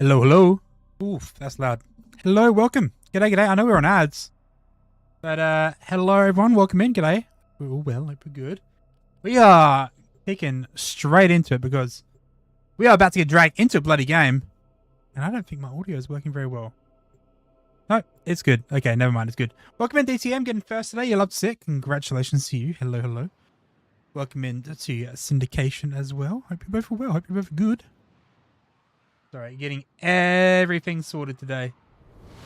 Hello, hello. Oof, that's loud. Hello, welcome. G'day, g'day. I know we're on ads. But, hello everyone. Welcome in. G'day. We're all well. Hope we're good. We are kicking straight into it because we are about to get dragged into a bloody game. And I don't think my audio is working very well. No, it's good. Okay, never mind. It's good. Welcome in, DTM. Getting first today. You love to see it. Congratulations to you. Hello, hello. Welcome in to syndication as well. Hope you both are well. Hope you both are good. Sorry, getting everything sorted today.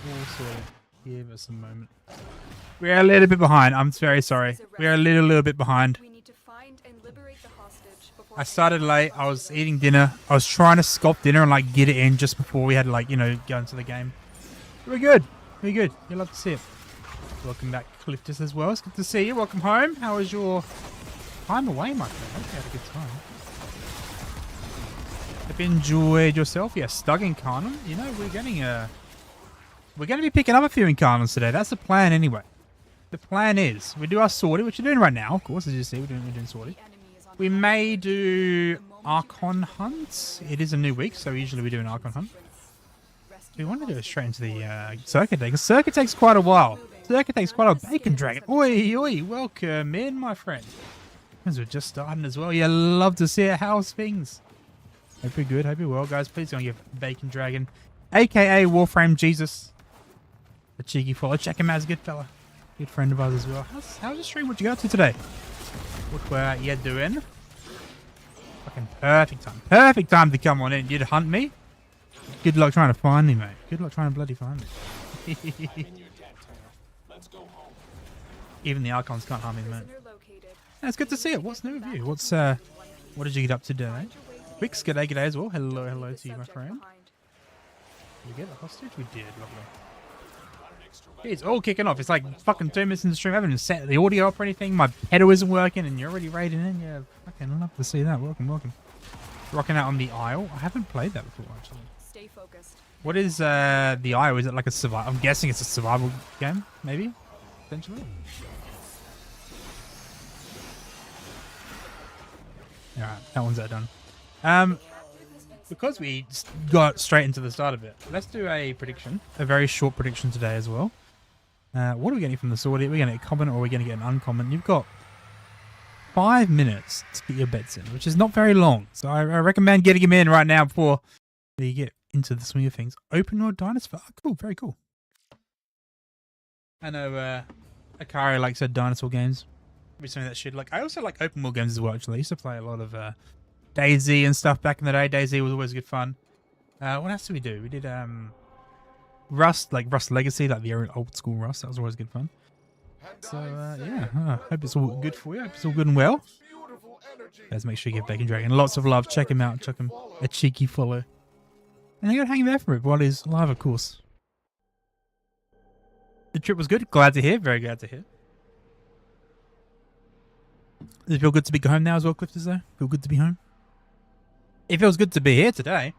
All sorted. Give us a moment. We're a little bit behind. I'm very sorry. We're a little bit behind. I started late. I was eating dinner. I was trying to sculpt dinner and like get it in just before we had to like, you know, go into the game. We're good. We're good. You'll love to see it. Welcome back, Cliftus, as well. It's good to see you. Welcome home. How was your time away, my friend? I hope you had a good time. Hope you enjoyed yourself. Yeah, stuck in Carnon. You know, we're going to be picking up a few Incarnals today. That's the plan anyway. The plan is we do our sortie, which we're doing right now, of course, as you see, we're doing sortie. We may do Archon hunts. It is a new week, so usually we do an Archon hunt. We want to do it straight into the Circuit day, because Circuit takes quite a while. Circuit takes quite a while. Bacon Dragon. Oi, oi, welcome in, my friend. Because we're just starting as well. You love to see it. How's things? Hope you're good. Hope you're well, guys. Please go and give Bacon Dragon, a.k.a. Warframe Jesus, a cheeky follow. Check him out. He's a good fella. Good friend of ours as well. How's the stream? What you got up to today? What were you doing? Fucking perfect time. Perfect time to come on in. You'd hunt me? Good luck trying to find me, mate. Good luck trying to bloody find me. Even the Archons can't harm me, mate. Yeah, it's good to see it. What's new with you? What did you get up to today? Wix, g'day, g'day as well. Hello, hello to you, my friend. Did we get the hostage? We did. Lovely. It's all kicking off. It's like fucking 2 minutes in the stream. I haven't even set the audio up or anything. My pedal isn't working and you're already raiding in. Yeah, fucking love to see that. Welcome, welcome. Rocking out on the Isle. I haven't played that before, actually. Stay focused. What is the Isle? Is it like a survival? I'm guessing it's a survival game, maybe? Potentially? Alright, that one's done. Because we got straight into the start of it, let's do a prediction. A very short prediction today as well. What are we getting from the sortie? Are we going to get a common or are we going to get an uncommon? You've got 5 minutes to get your bets in, which is not very long. So I recommend getting them in right now before you get into the swing of things. Open world dinosaur. Oh, cool, very cool. I know Akari likes her dinosaur games. Maybe something that shit. Like I also like open world games as well. Actually, I used to play a lot of DayZ and stuff back in the day. DayZ was always good fun. What else did we do? We did Rust, like Rust Legacy, like the old school Rust. That was always good fun. So yeah, hope it's all good for you. Hope it's all good and well. Guys, make sure you give Bacon Dragon lots of love. Check him out. Check him a cheeky follow. And you got to hang there for it while he's live, of course. The trip was good. Glad to hear. Very glad to hear. Does it feel good to be home now as well, Clifters, though? Feel good to be home? It feels good to be here today.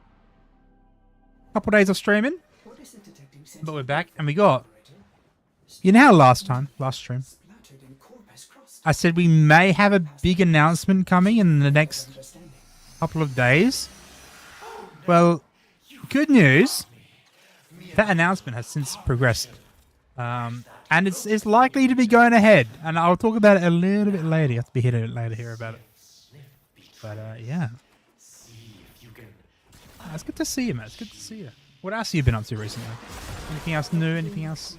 Couple days of streaming. But we're back and we got... You know how last stream, I said we may have a big announcement coming in the next couple of days? Well, good news. That announcement has since progressed. And it's likely to be going ahead. And I'll talk about it a little bit later. You have to be here a bit later here about it. But yeah. It's good to see you, man. It's good to see you. What else have you been up to recently? Anything else new? Anything else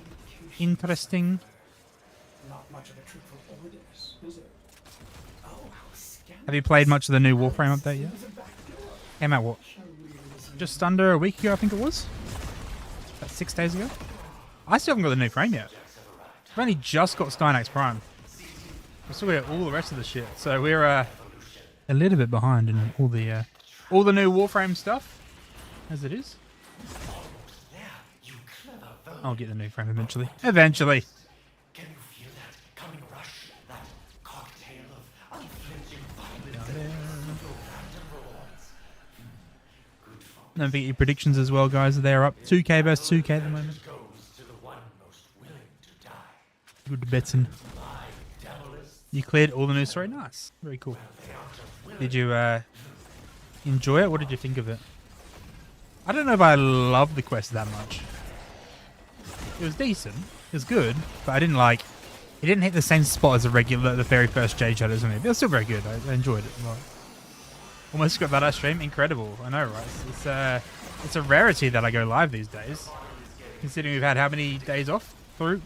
interesting? Have you played much of the new Warframe update yet? Came out what? Just under a week ago, I think it was? About 6 days ago? I still haven't got the new frame yet. I've only just got Stynax Prime. We've still got all the rest of the shit. So we're a little bit behind in all the new Warframe stuff. As it is. I'll get the new frame eventually. Eventually. Can you feel that coming rush? That cocktail of unflinching violence. Don't forget your predictions as well, guys. They're up 2k versus 2k at the moment. Good betting. You cleared all the new story? Nice. Very cool. Did you enjoy it? What did you think of it? I don't know if I love the quest that much. It was decent. It was good, but I didn't like... It didn't hit the same spot as the very first Jade Shadows on me. But it was still very good. I enjoyed it a lot. Almost got that stream. Incredible. I know, right? It's a rarity that I go live these days. Considering we've had how many days off? 3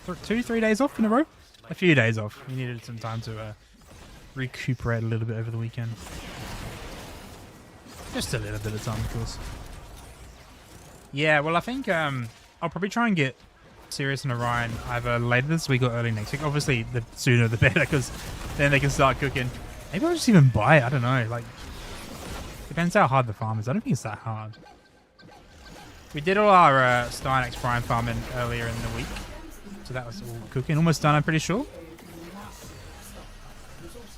days off in a row? A few days off. We needed some time to recuperate a little bit over the weekend. Just a little bit of time, of course. Yeah, well, I think I'll probably try and get Sirius and Orion either later this week or early next week. Obviously, the sooner the better, because then they can start cooking. Maybe I'll just even buy it. I don't know. Like, depends how hard the farm is. I don't think it's that hard. We did all our Stynex Prime farming earlier in the week, so that was all cooking. Almost done, I'm pretty sure.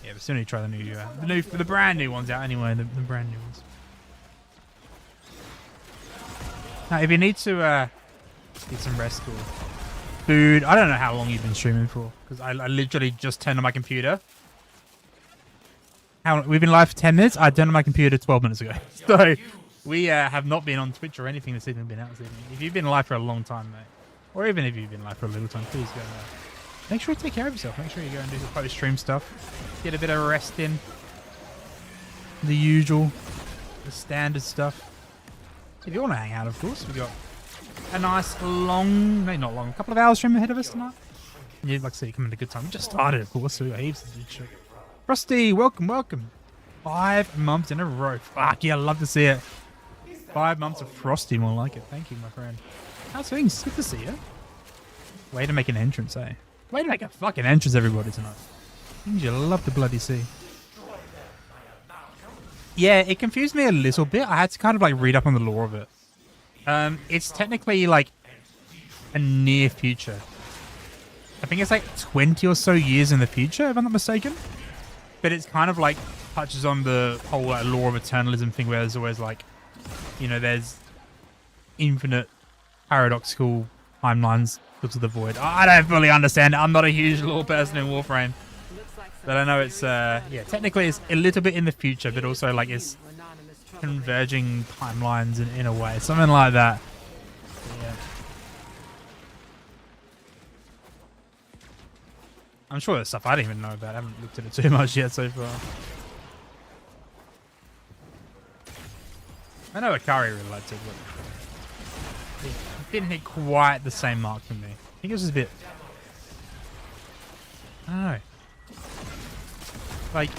Yeah, but soon you try the brand new ones out anyway. The brand new ones. Now, if you need to get some rest or food, I don't know how long you've been streaming for, because I literally just turned on my computer. We've been live for 10 minutes. I turned on my computer 12 minutes ago. So we have not been on Twitch or anything this evening. Been out this evening. If you've been live for a long time, mate, or even if you've been live for a little time, please go. Make sure you take care of yourself. Make sure you go and do some post-stream stuff. Get a bit of rest in. The usual, the standard stuff. If you want to hang out, of course, we've got a nice long, maybe not long, a couple of hours stream ahead of us tonight. And you'd like to see you come in a good time. We just started, of course, so we got heaps of good shit. Rusty, welcome, welcome. 5 months in a row. Fuck yeah, I love to see it. 5 months of Frosty, more like it. Thank you, my friend. How's things? Good to see you. Way to make an entrance, eh? Way to make a fucking entrance, everybody, tonight. Things you love to bloody see. Yeah, it confused me a little bit. I had to kind of like read up on the lore of it. It's technically like a near future. I think it's like 20 or so years in the future, if I'm not mistaken. But it's kind of like touches on the whole like, law of eternalism thing, where there's always like, you know, there's infinite paradoxical timelines to the void. I don't fully understand it. I'm not a huge lore person in Warframe. But I know it's, yeah, technically it's a little bit in the future, but also like it's converging timelines in a way. Something like that. Yeah. I'm sure there's stuff I don't even know about. I haven't looked at it too much yet so far. I know Akari really liked it, but it didn't hit quite the same mark for me. I think it was just a bit... I don't know. Like,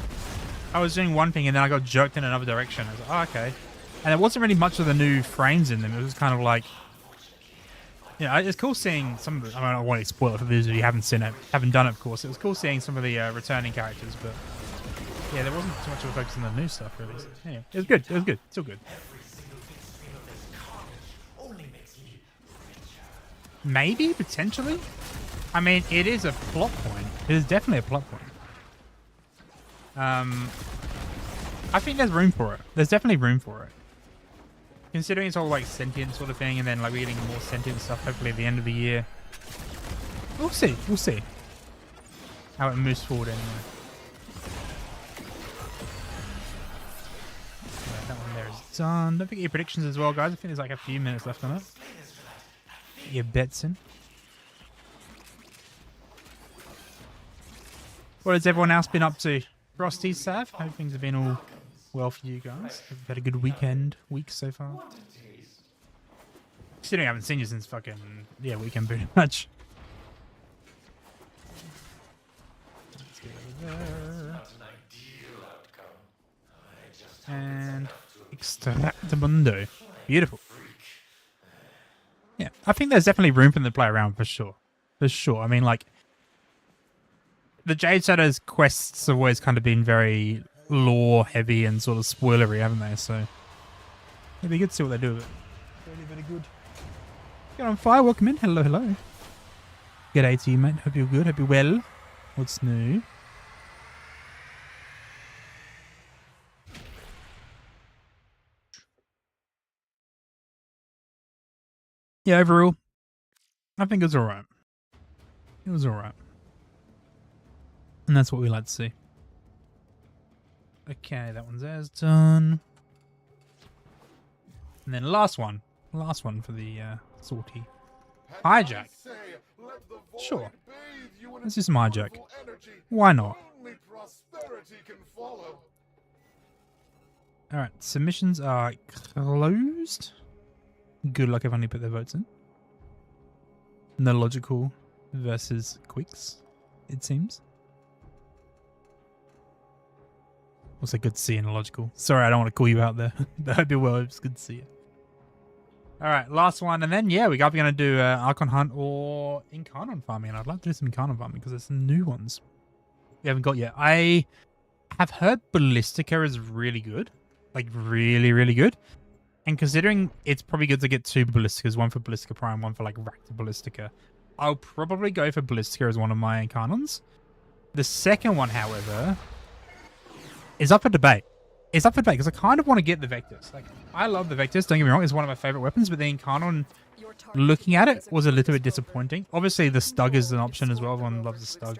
I was doing one thing and then I got jerked in another direction. I was like, oh, okay. And there wasn't really much of the new frames in them. It was kind of like... You know, it's cool seeing some of the... I mean, I don't want to spoil it for those of you who haven't seen it, haven't done it, of course. It was cool seeing some of the returning characters, but... Yeah, there wasn't too much of a focus on the new stuff, really. So, yeah, it was good. It was good. Still good. Maybe, potentially. I mean, it is a plot point. It is definitely a plot point. I think there's room for it. There's definitely room for it. Considering it's all like sentient sort of thing, and then like we're getting more sentient stuff hopefully at the end of the year. We'll see. We'll see how it moves forward anyway. Right, that one there is done. Don't forget your predictions as well, guys. I think there's like a few minutes left on it. Get your bets in. What has everyone else been up to? Frosty, Sav? Hope things have been all well for you guys. Have you had a good week so far? Considering I haven't seen you since fucking, yeah, weekend pretty much. Let's get over there. And Extractamundo. Beautiful. Yeah, I think there's definitely room for them to play around for sure. For sure. I mean, like, the Jade Shadow's quests have always kind of been very lore heavy and sort of spoilery, haven't they? So it'd be good to see what they do with it. Very, very good. Get on fire, welcome in. Hello, hello. G'day to you, mate. Hope you're good. Hope you're well. What's new? Yeah, overall, I think it was alright. It was alright. And that's what we like to see. Okay, that one's as done. And then the last one. Last one for the salty. Hijack. Sure. Let's do some hijack. Why not? Alright, submissions are closed. Good luck everyone who put their votes in. No logical versus quicks, it seems. Also good to see you in logical. Sorry, I don't want to call you out there. I hope you're well. It's good to see you. Alright, last one. And then, yeah, we're going to do Archon Hunt or Incarnon farming. And I'd like to do some Incarnon farming because there's some new ones we haven't got yet. I have heard Ballistica is really good. Like, really, really good. And considering it's probably good to get 2 Ballisticas, one for Ballistica Prime, one for, like, Raptor Ballistica, I'll probably go for Ballistica as one of my Incarnons. The second one, however, is up for debate. It's up for debate because I kind of want to get the Vectors. Like, I love the Vectors, don't get me wrong, it's one of my favorite weapons, but the Incarnon, looking at it, was a little bit disappointing. Obviously, the Stug is an option as well. Everyone loves the Stug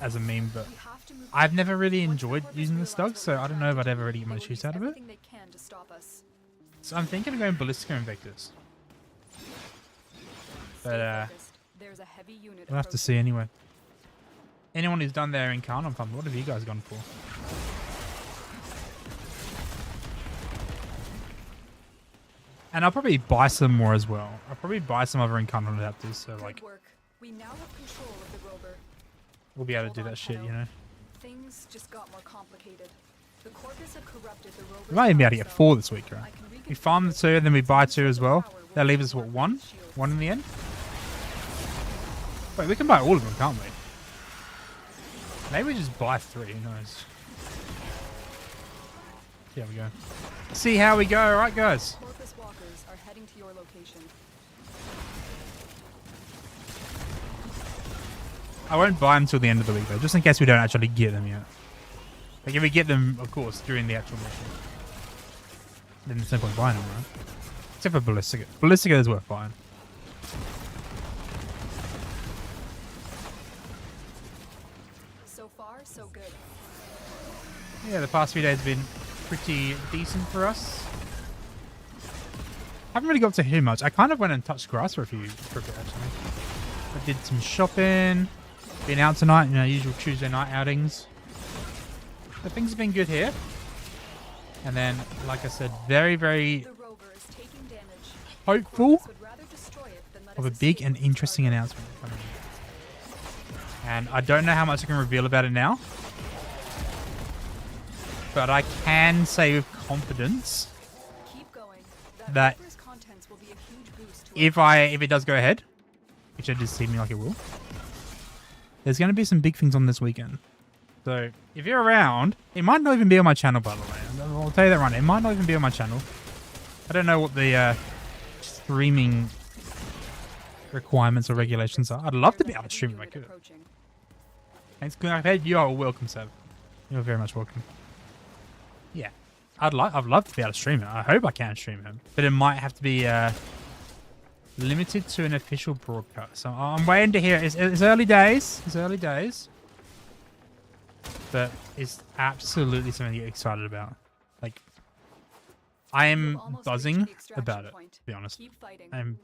as a meme, but I've never really enjoyed using the Stug, so I don't know if I'd ever really get much use out of it. So I'm thinking of going Ballistica and Vectors. But we'll have to see anyway. Anyone who's done their Incarnon farm, what have you guys gone for? And I'll probably buy some more as well. I'll probably buy some other Incarnon adapters, so like we now have control of the rover. We'll be able to do that shit, you know. Things just got more complicated. The Corvus had corrupted the rover. We might even be able to get 4 this week, right? We farm the 2 and then we buy 2 as well. That leaves us what, 1? 1 in the end? Wait, we can buy all of them, can't we? Maybe we just buy 3, who knows? Here we go. See how we go, alright guys? Corvus walkers are heading to your location. I won't buy them till the end of the week though, just in case we don't actually get them yet. Like if we get them, of course, during the actual mission, then there's no point buying them, right? Except for Ballistica. Ballistica is worth buying. So far, so good. Yeah, the past few days have been pretty decent for us. Haven't really got to too much. I kind of went and touched grass for a bit actually. I did some shopping. Been out tonight, you know, usual Tuesday night outings. But things have been good here. And then, like I said, very, very hopeful of a big and interesting announcement coming. And I don't know how much I can reveal about it now. But I can say with confidence that if it does go ahead, which it does seem like it will, there's going to be some big things on this weekend. So if you're around, it might not even be on my channel, by the way. I'll tell you that right now. It might not even be on my channel. I don't know what the streaming requirements or regulations are. I'd love to be able to stream if I could. Thanks, I've you are welcome, Seb. You're very much welcome. Yeah, I'd love to be able to stream it. I hope I can stream it, but it might have to be limited to an official broadcast. So I'm waiting to hear. It's early days. It's early days, but it's absolutely something to get excited about. Like, I am buzzing about it, to be honest. And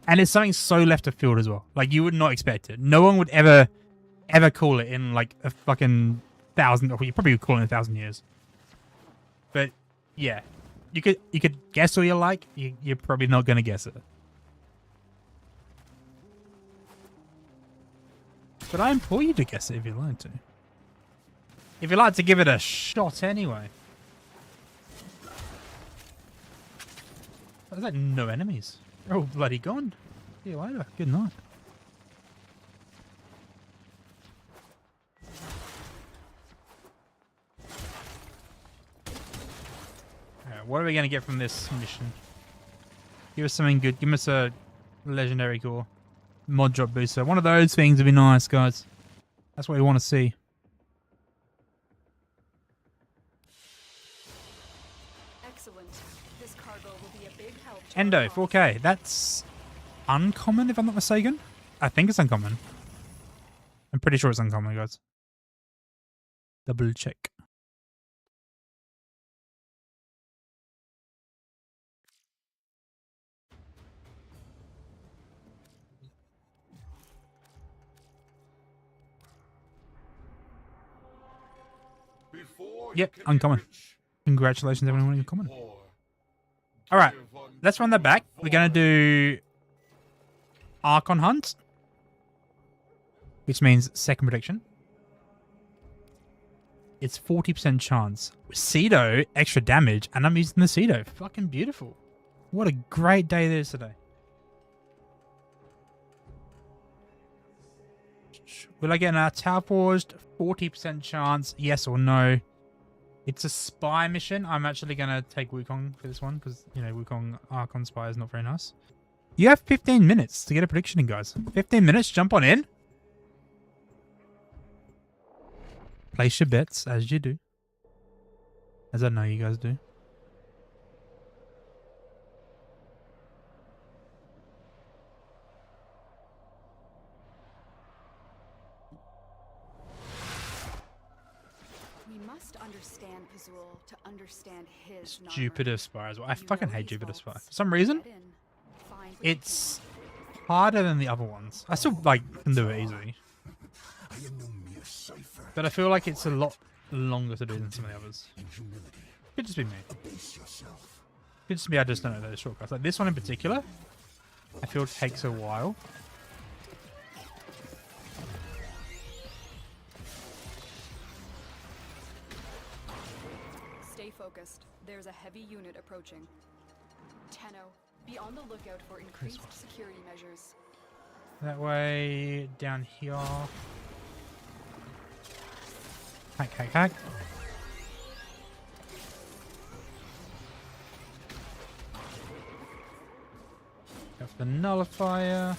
it's something so left of field as well. Like, you would not expect it. No one would ever call it in like a fucking 1,000. Or you probably would call it in 1,000 years. But yeah, you could guess all you like. You're probably not gonna guess it. But I implore you to guess it if you'd like to. If you'd like to give it a shot anyway. There's like no enemies. They're all bloody gone. See you later. Good night. What are we going to get from this mission? Give us something good. Give us a legendary core. Mod drop booster. One of those things would be nice, guys. That's what we want to see. Excellent. This cargo will be a big help. Endo, 4K. That's uncommon, if I'm not mistaken. I think it's uncommon. I'm pretty sure it's uncommon, guys. Double check. Yep, uncommon. Congratulations, everyone, on uncommon. All right, let's run that back. We're gonna do Archon Hunt, which means second prediction. It's 40% chance. Cedo, extra damage, and I'm using the Cedo. Fucking beautiful. What a great day it is today. Will I get an Tower Forged? 40% chance, yes or no. It's a spy mission. I'm actually going to take Wukong for this one because, you know, Wukong Archon Spy is not very nice. You have 15 minutes to get a prediction in, guys. 15 minutes, jump on in. Place your bets, as you do. As I know you guys do. We must understand Pazul to understand his Jupiter Spy as well. I fucking hate Jupiter Spy. For some reason, it's harder than the other ones. I still, like, can do it easily. But I feel like it's a lot longer to do than some of the others. Could just be me. Could just be I just don't know those shortcuts. Like this one in particular, I feel it takes a while. Stay focused. There's a heavy unit approaching. Tenno, be on the lookout for increased security measures. That way, down here. Hack, hack, hack. Go for the nullifier.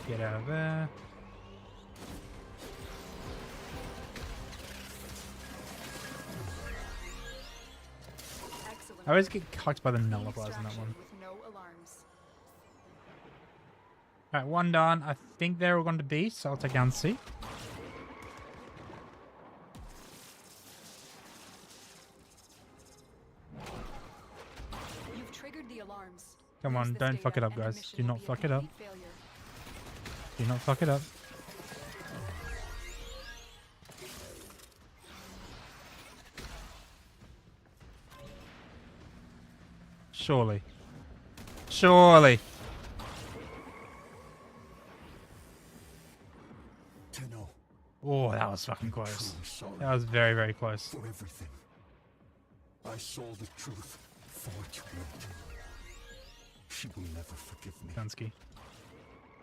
Get out of there. Excellent. I always get cucked by the nullifiers in that one. With no alarms. Alright, one done. I think they're all going to be, so I'll take down C. You've triggered the alarms. Come on, Use this don't fuck data it up, and the guys. mission Do will not be a fuck it up. complete failure. Do not fuck it up. Surely. Surely. Tenno, Oh, that was fucking close. truly sorry That was very, very close. for everything. I saw the truth far too late. She will never forgive me, Dunsky.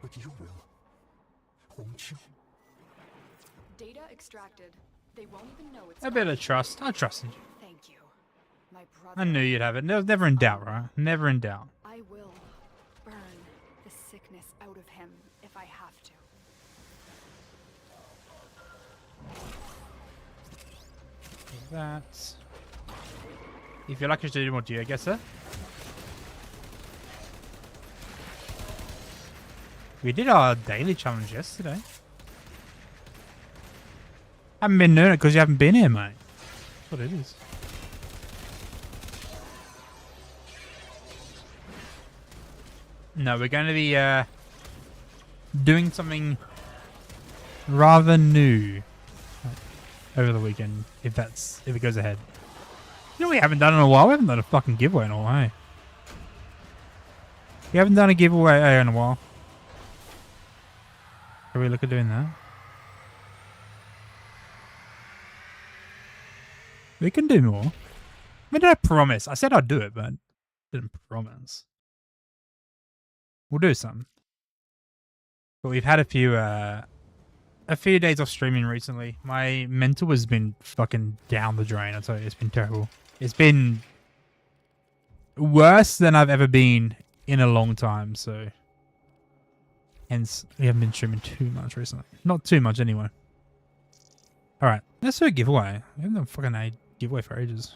but you will, won't you? Data extracted. They won't even know it's A bit of trust. I trusted you. Thank you. My brother. I knew you'd have it. It was never in doubt, right? Never in doubt. I will burn the sickness out of him if I have to. That. If you're lucky to do more, do you, I guess, sir? We did our daily challenge yesterday. Haven't been doing it because you haven't been here, mate. That's what it is. No, we're going to be doing something rather new over the weekend, if it goes ahead. You know, we haven't done it in a while. We haven't done a fucking giveaway in a while, hey? We haven't done a giveaway in a while. Are we look at doing that? We can do more. I mean, did I promise? I said I'd do it, but didn't promise. We'll do something. But we've had a few days off streaming recently. My mental has been fucking down the drain. I tell you, it's been terrible. It's been worse than I've ever been in a long time. So, hence we haven't been streaming too much recently. Not too much anyway. All right, let's do a giveaway. We haven't done fucking a giveaway for ages.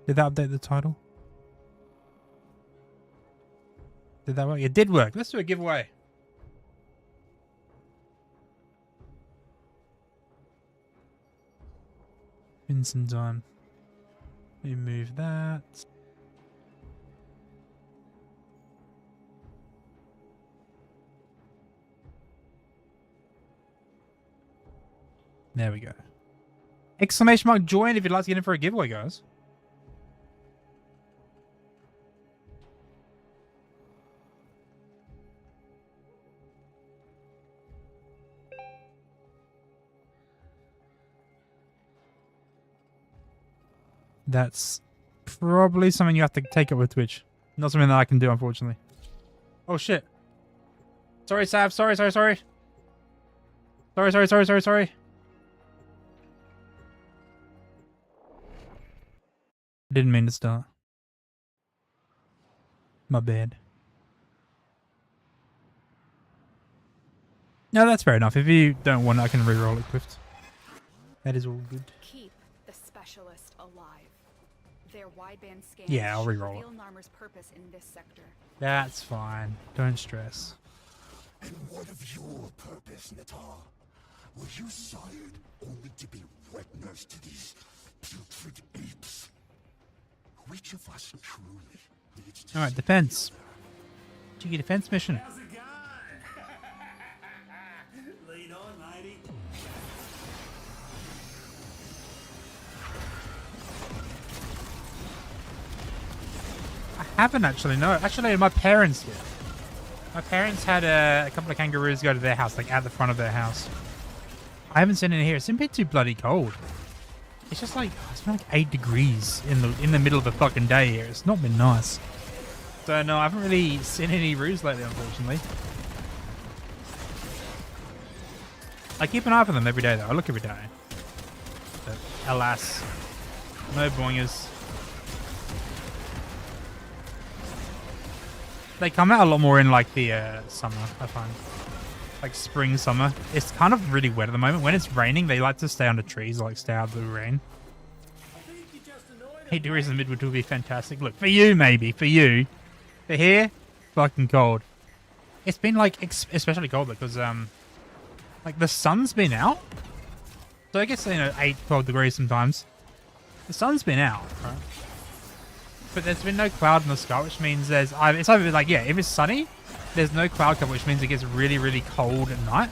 Did that update the title? Did that work? It did work. Let's do a giveaway. In some time. We move that. There we go. Exclamation mark join if you'd like to get in for a giveaway, guys. That's probably something you have to take up with Twitch. Not something that I can do, unfortunately. Oh, shit. Sorry, Sav. Sorry. Sorry. Didn't mean to start. My bad. No, that's fair enough. If you don't want it, I can re-roll it, Clift. That is all good. Keep the specialist alive. Their wideband scans Yeah, I'll re-roll it. reveal Narmer's purpose in this sector. That's fine. Don't stress. And what of your purpose, Natar? Were you sired only to be wet nurse to these putrid apes? Which of us truly needs to Alright, defense. Cheeky defense mission. How's it going? Lead on, matey. I haven't actually, no. Actually, my parents did. My parents had a couple of kangaroos go to their house, like at the front of their house. I haven't seen it here. It's a bit too bloody cold. It's just like, it's been like 8 degrees in the middle of a fucking day here. It's not been nice. So no, I haven't really seen any roos lately, unfortunately. I keep an eye for them every day though. I look every day. But alas, no boingers. They come out a lot more in like the summer, I find. Like spring, summer. It's kind of really wet at the moment. When it's raining, they like to stay under trees, like stay out of the rain. 8 degrees in the midwood would be fantastic. Look, for you maybe, for you. For here, fucking cold. It's been like especially cold because like the sun's been out. So I guess, you know, 8, 12 degrees sometimes. The sun's been out, right? But there's been no cloud in the sky, which means it's either like, yeah, if it's sunny, there's no cloud cover, which means it gets really, really cold at night.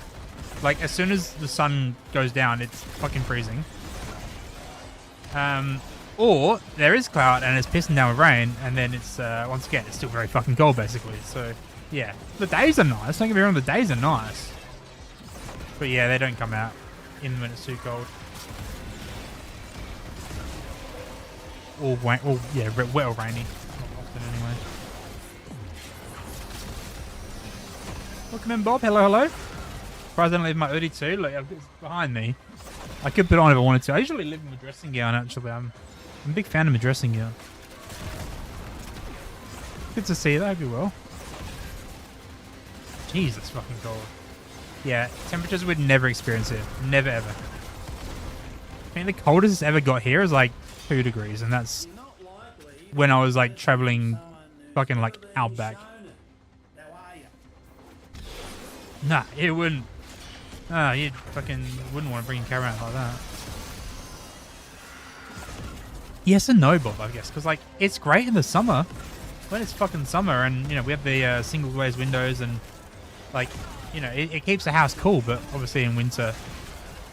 Like, as soon as the sun goes down, it's fucking freezing. Or there is cloud and it's pissing down with rain, and then it's, once again, it's still very fucking cold, basically. So, yeah. The days are nice. Don't get me wrong, the days are nice. But yeah, they don't come out in when it's too cold. Or yeah, wet or rainy. Not often, anyway. Welcome in, Bob. Hello, hello. Surprised I don't leave my Udi too. Like, it's behind me. I could put it on if I wanted to. I usually live in my dressing gown, actually. I'm a big fan of my dressing gown. Good to see you. I hope you're well. Jeez, it's fucking cold. Yeah, temperatures we'd never experience here. Never, ever. I think the coldest it's ever got here is like 2 degrees, and that's when I was like traveling fucking like outback. Nah, it wouldn't. Ah, you fucking wouldn't want to bring a camera out like that. Yes and no, Bob, I guess, because like it's great in the summer when it's fucking summer, and you know we have the single glazed windows, and like you know it keeps the house cool. But obviously in winter,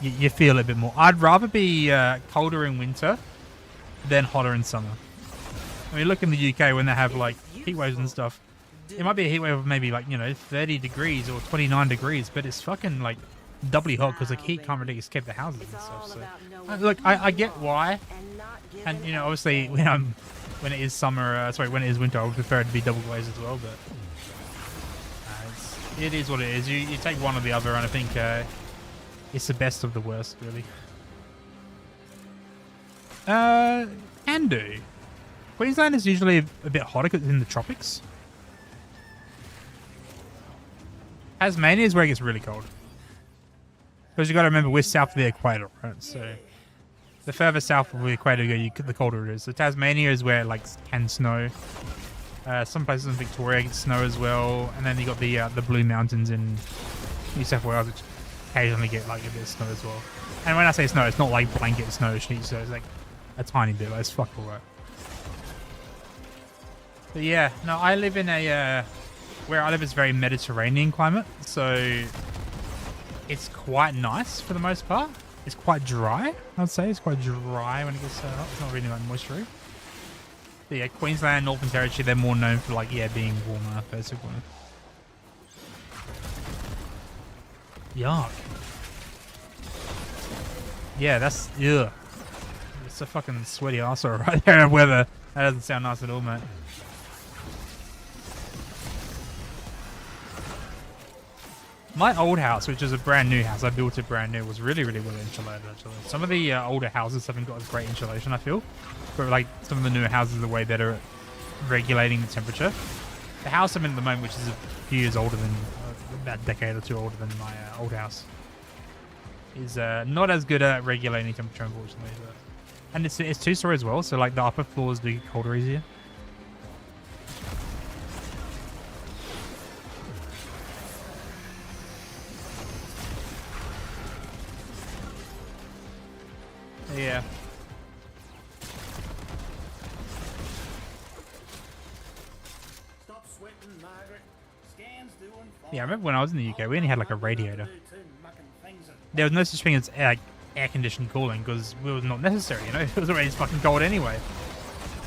you feel it a bit more. I'd rather be colder in winter than hotter in summer. I mean, look in the UK when they have like heat waves and stuff. It might be a heat wave of maybe like, you know, 30 degrees or 29 degrees, but it's fucking like doubly hot because like heat can't really escape the houses and stuff. So look, I get why, and you know, obviously when it is summer, when it is winter, I would prefer it to be double glazed as well. But it is what it is. You take one or the other, and I think it's the best of the worst, really. Can do. Queensland is usually a bit hotter because it's in the tropics. Tasmania is where it gets really cold. Because you got to remember, we're south of the equator, right? So the further south of the equator you go, the colder it is. So Tasmania is where it like can snow. Some places in Victoria get snow as well, and then you got the Blue Mountains in New South Wales, which occasionally get like a bit of snow as well. And when I say snow, it's not like blanket snow sheets, so it's like a tiny bit, but it's fuck alright. But yeah, no, I live in a, where I live is very Mediterranean climate, so it's quite nice for the most part. It's quite dry, I'd say. It's quite dry when it gets hot. It's not really like moisture. But yeah, Queensland, Northern Territory, they're more known for like, yeah, being warmer, basically. Yuck. Yeah, that's, ugh. It's a fucking sweaty arsehole right there in weather. That doesn't sound nice at all, mate. My old house, which is a brand new house, I built it brand new, was really, really well insulated, actually. Some of the older houses haven't got as great insulation, I feel. But, like, some of the newer houses are way better at regulating the temperature. The house I'm in at the moment, which is a few years older than, about a decade or two older than my old house, is not as good at regulating temperature, unfortunately. But, and it's two-story as well, so, like, the upper floors do get colder easier. Yeah. Stop sweating, Margaret. Scan's doing fine. Yeah, I remember when I was in the UK, we only had like a radiator. There was no such thing as air conditioned cooling because it was not necessary, you know? It was already fucking cold anyway.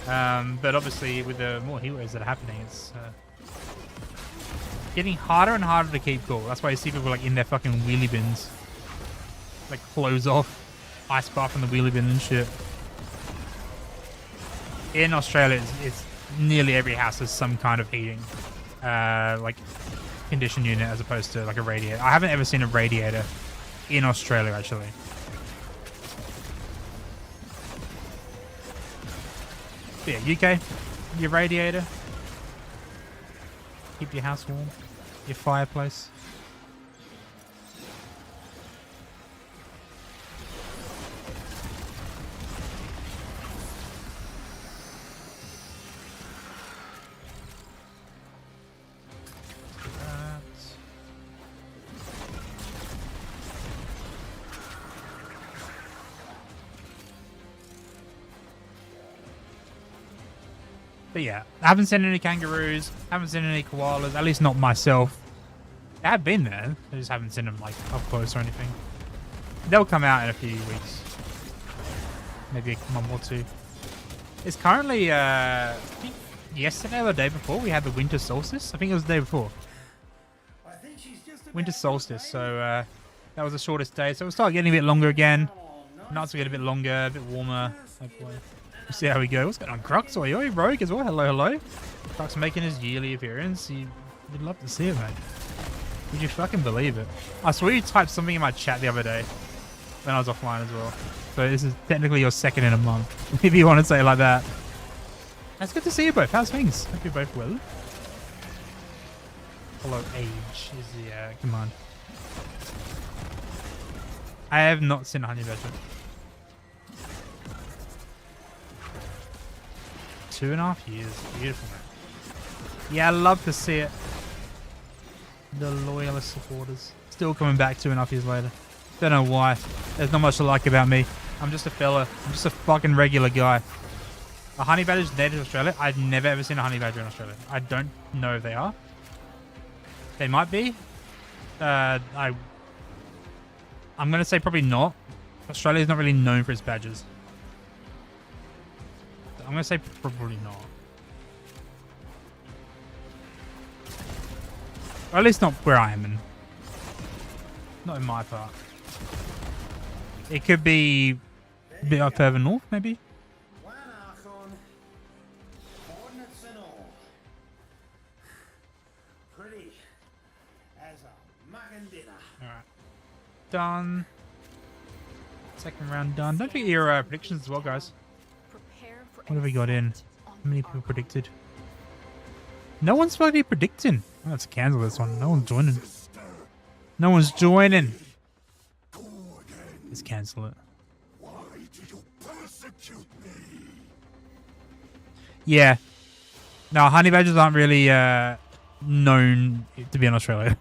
But obviously with the more heat waves that are happening, it's getting harder and harder to keep cool. That's why you see people like in their fucking wheelie bins. Like close off. Ice bath in the wheelie bin and shit. In Australia, it's nearly every house has some kind of heating, like condition unit as opposed to like a radiator. I haven't ever seen a radiator in Australia actually. But yeah, UK, your radiator, keep your house warm, your fireplace. But yeah, I haven't seen any kangaroos, haven't seen any koalas, at least not myself. I have been there, I just haven't seen them like up close or anything. They'll come out in a few weeks. Maybe a month or two. It's currently, I think yesterday or the day before, we had the winter solstice. I think it was the day before. Winter solstice, so that was the shortest day. So we'll start getting a bit longer again. Nights will get a bit longer, a bit warmer, hopefully. We'll see how we go. What's going on, Crux? Oi, oi, Rogue as well. Hello, hello. Crux making his yearly appearance. You'd love to see it, mate. Would you fucking believe it? I saw you type something in my chat the other day when I was offline as well. So this is technically your second in a month, if you want to say it like that. That's good to see you both. How's things? Hope you're both well. Follow age is the command. I have not seen a honey badger. 2.5 years. Beautiful, man. Yeah, I love to see it. The loyalist supporters. Still coming back 2.5 years later. Don't know why. There's not much to like about me. I'm just a fella. I'm just a fucking regular guy. A honey badger is native to Australia. I've never ever seen a honey badger in Australia. I don't know if they are. They might be. I'm going to say probably not. Australia is not really known for its badgers. I'm going to say probably not. Or at least not where I am in. Not in my part. It could be a bit up further north, maybe. Alright. Done. Second round done. Don't forget your predictions as well, guys. What have we got in? How many people predicted? No one's fucking predicting. Oh, let's cancel this one. No one's joining. No one's joining. Let's cancel it. Why did you persecute me? Yeah. No, honey badgers aren't really known to be in Australia.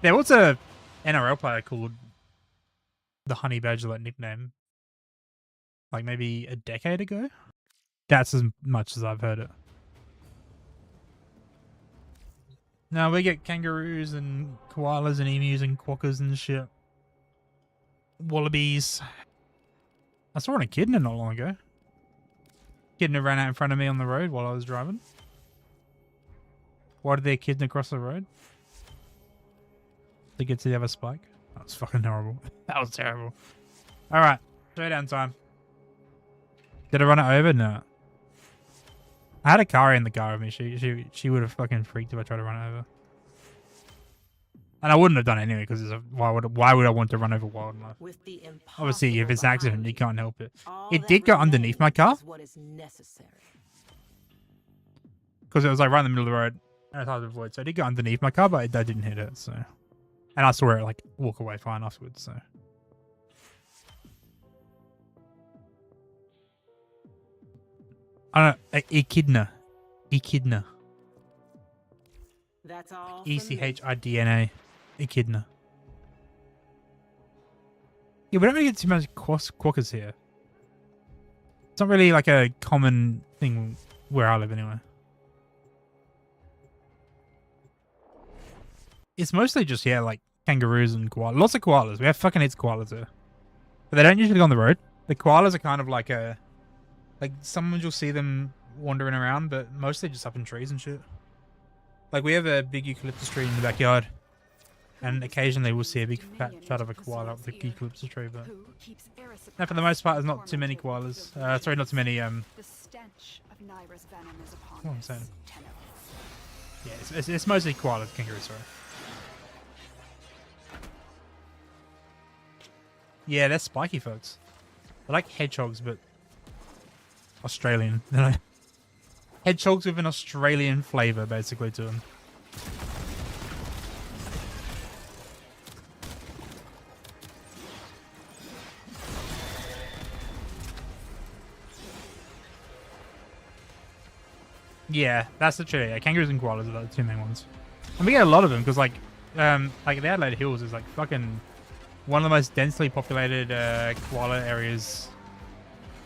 There was a NRL player called the Honey Badger that nickname. Like maybe a decade ago. That's as much as I've heard it. Now we get kangaroos and koalas and emus and quokkas and shit. Wallabies. I saw an echidna not long ago. Echidna ran out in front of me on the road while I was driving. Why did the echidna cross the road? To get to the other spike? That was fucking horrible. That was terrible. Alright, showdown time. Did I run it over? No. I had a car in the car with me. She would have fucking freaked if I tried to run it over. And I wouldn't have done it anyway, because why would I want to run over wildlife? Obviously, if it's an accident, you can't help it. It did go underneath my car. Because it was like right in the middle of the road. And it's hard to avoid. So it did go underneath my car, but I didn't hit it, so. And I saw it like walk away fine afterwards, so. I don't know. Echidna. Echidna. That's all. ECHIDNA. Echidna. Yeah, we don't really get too much quokkas here. It's not really like a common thing where I live anyway. It's mostly just, yeah, like kangaroos and koalas. Lots of koalas. We have fucking heaps of koalas here. But they don't usually go on the road. The koalas are kind of like a... Like, sometimes you'll see them wandering around, but mostly just up in trees and shit. Like, we have a big eucalyptus tree in the backyard. And occasionally we'll see a big fat shot of a koala up the eucalyptus tree, but... No, for the most part, there's not too many koalas. Sorry, not too many, The stench of Nyra's venom is upon what am I us, saying? Tenno. Yeah, it's mostly koalas, kangaroos, sorry. Yeah, they're spiky, folks. They're like hedgehogs, but Australian. Hedgehogs with an Australian flavour, basically, to them. Yeah, that's the truth. Yeah, kangaroos and koalas are the two main ones. And we get a lot of them, because, like the Adelaide Hills is, like, fucking one of the most densely populated koala areas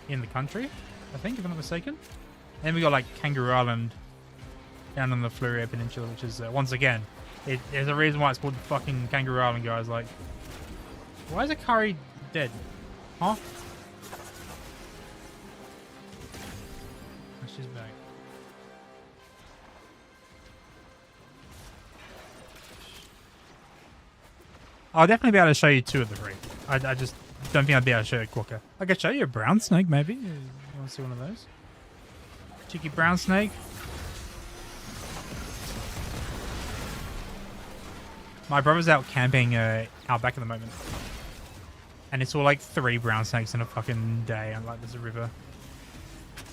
in the country, I think, if I'm not mistaken. And then we got like Kangaroo Island down on the Fleurieu Peninsula, which is once again, there's a reason why it's called the fucking Kangaroo Island, guys. Like, why is a curry dead? Huh? She's back. I'll definitely be able to show you two of the three. I just don't think I'd be able to show you a quokka. I could show you a brown snake, maybe. You want to see one of those? Cheeky brown snake. My brother's out camping out back at the moment. And it's all like 3 brown snakes in a fucking day. And like, there's a river.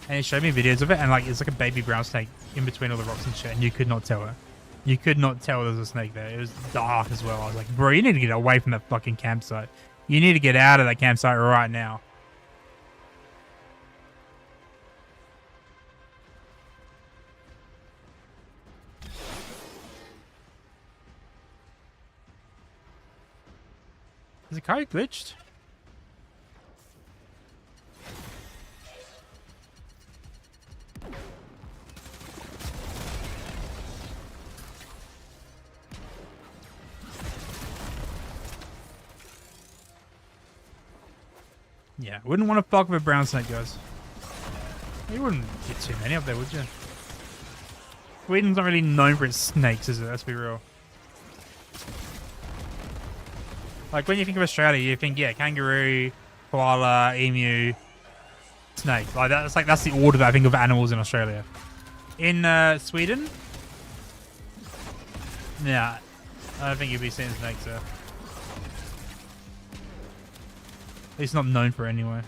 And he showed me videos of it. And like, it's like a baby brown snake in between all the rocks and shit. And you could not tell it. You could not tell there was a snake there. It was dark as well. I was like, bro, you need to get away from that fucking campsite. You need to get out of that campsite right now. Is the car glitched? Yeah, wouldn't want to fuck with a brown snake, guys. You wouldn't get too many up there, would you? Sweden's not really known for its snakes, is it? Let's be real. Like, when you think of Australia, you think, yeah, kangaroo, koala, emu, snake. Like, that's the order that I think of animals in Australia. In Sweden? Yeah, I don't think you'd be seeing snakes there. At least not known for it anyway.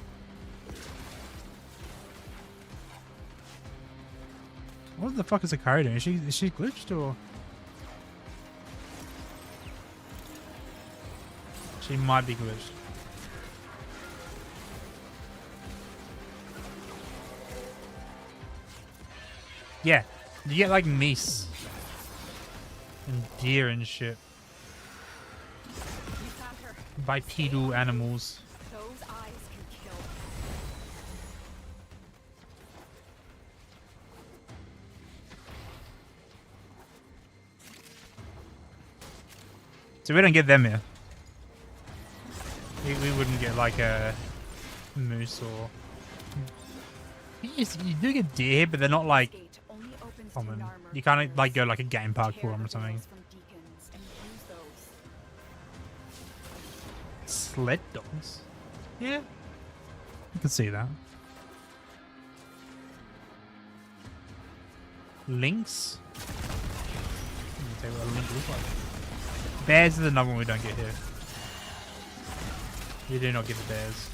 What the fuck is Akari doing? Is she glitched or? She might be glitched. Yeah, you get like meese and deer and shit. bipedal animals. Those eyes can kill. So we don't get them here. We wouldn't get like a moose or... Yes, you do get deer, but they're not like Gate only opens to common. Narmer You can't like players. go like a game park for Tear them or the something. veils from deacons and use those. Sled dogs? Yeah. You can see that. Lynx? Let me tell you what a lynx looks like. Bears is another one we don't get here. You do not get the bears.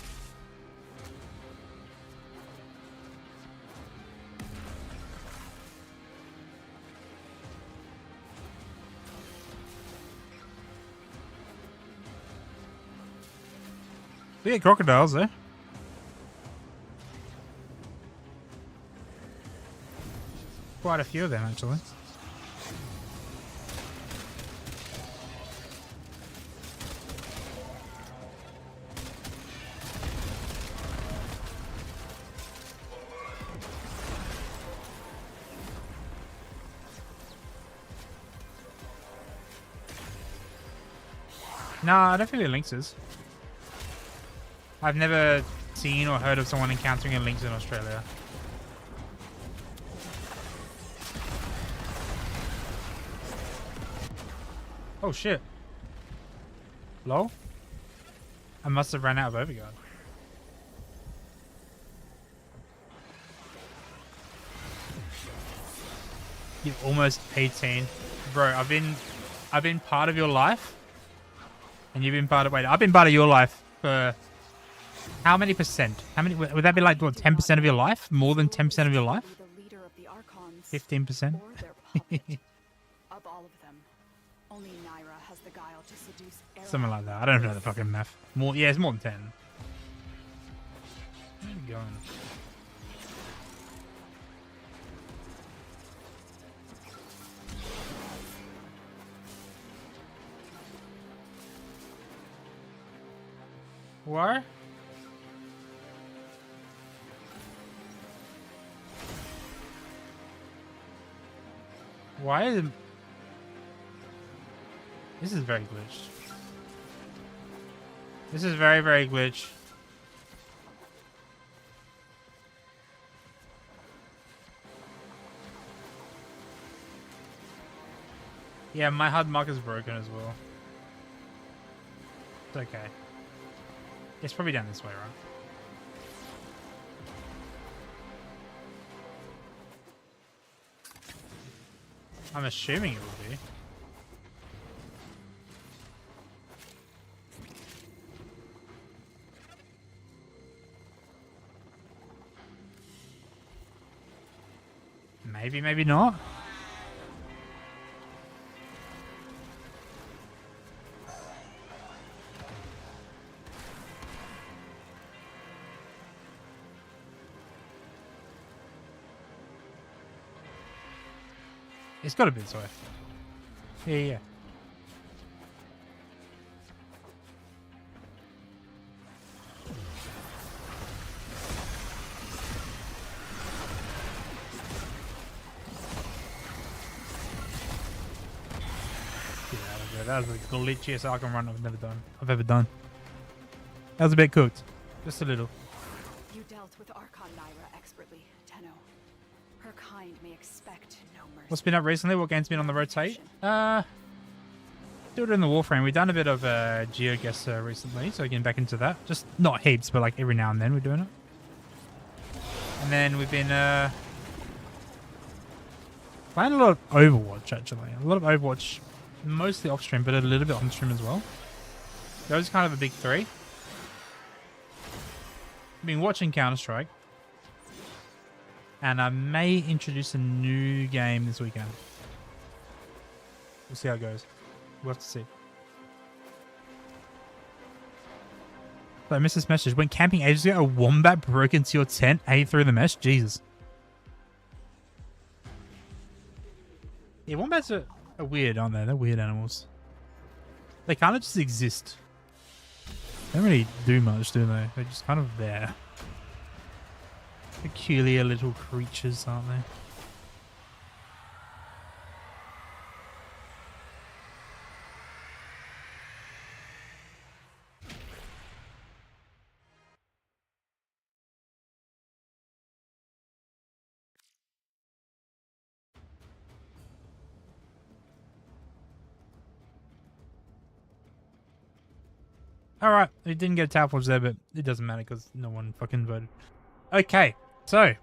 We get crocodiles there. Quite a few of them actually. Nah, I don't think they're lynxes. I've never seen or heard of someone encountering a lynx in Australia. Oh shit. Lol? I must have ran out of overguard. You're almost 18. Bro, I've been part of your life. And you've been part of... Wait, I've been part of your life for... How many percent? How many? Would that be like, what, 10% of your life? More than 10% of your life? Be the leader of the Archons, 15%? or their puppet. Of all of them, only Naira has the guile to seduce Era. Something like that. I don't know the fucking math. More, yeah, it's more than 10. Where are we going? Where? Why is it... This is very glitched. This is very, very glitched. Yeah, my HUD mark is broken as well. It's okay. It's probably down this way, right? I'm assuming it will be. Maybe, maybe not. It's got to be this way. Yeah, yeah. Get out of there. That was the glitchiest Arkham run I've ever done. That was a bit cooked. Just a little. You dealt with Archon Naira expertly, Tenno. Her kind may expect no mercy. What's been up recently? What game's been on the rotate? Do it in the Warframe. We've done a bit of GeoGuessr recently, so getting back into that. Just not heaps, but like every now and then we're doing it. And then we've been playing a lot of Overwatch, actually. A lot of Overwatch, mostly off stream, but a little bit on stream as well. Those are kind of the big three. I've been watching Counter-Strike. And I may introduce a new game this weekend. We'll see how it goes. We'll have to see. So I missed this message. Went camping ages ago, a wombat broke into your tent, ate through the mesh. Jesus. Yeah, wombats are weird, aren't they? They're weird animals. They kind of just exist. They don't really do much, do they? They're just kind of there. Peculiar little creatures, aren't they? Alright, we didn't get a tap watch there, but it doesn't matter because no one fucking voted. Okay, so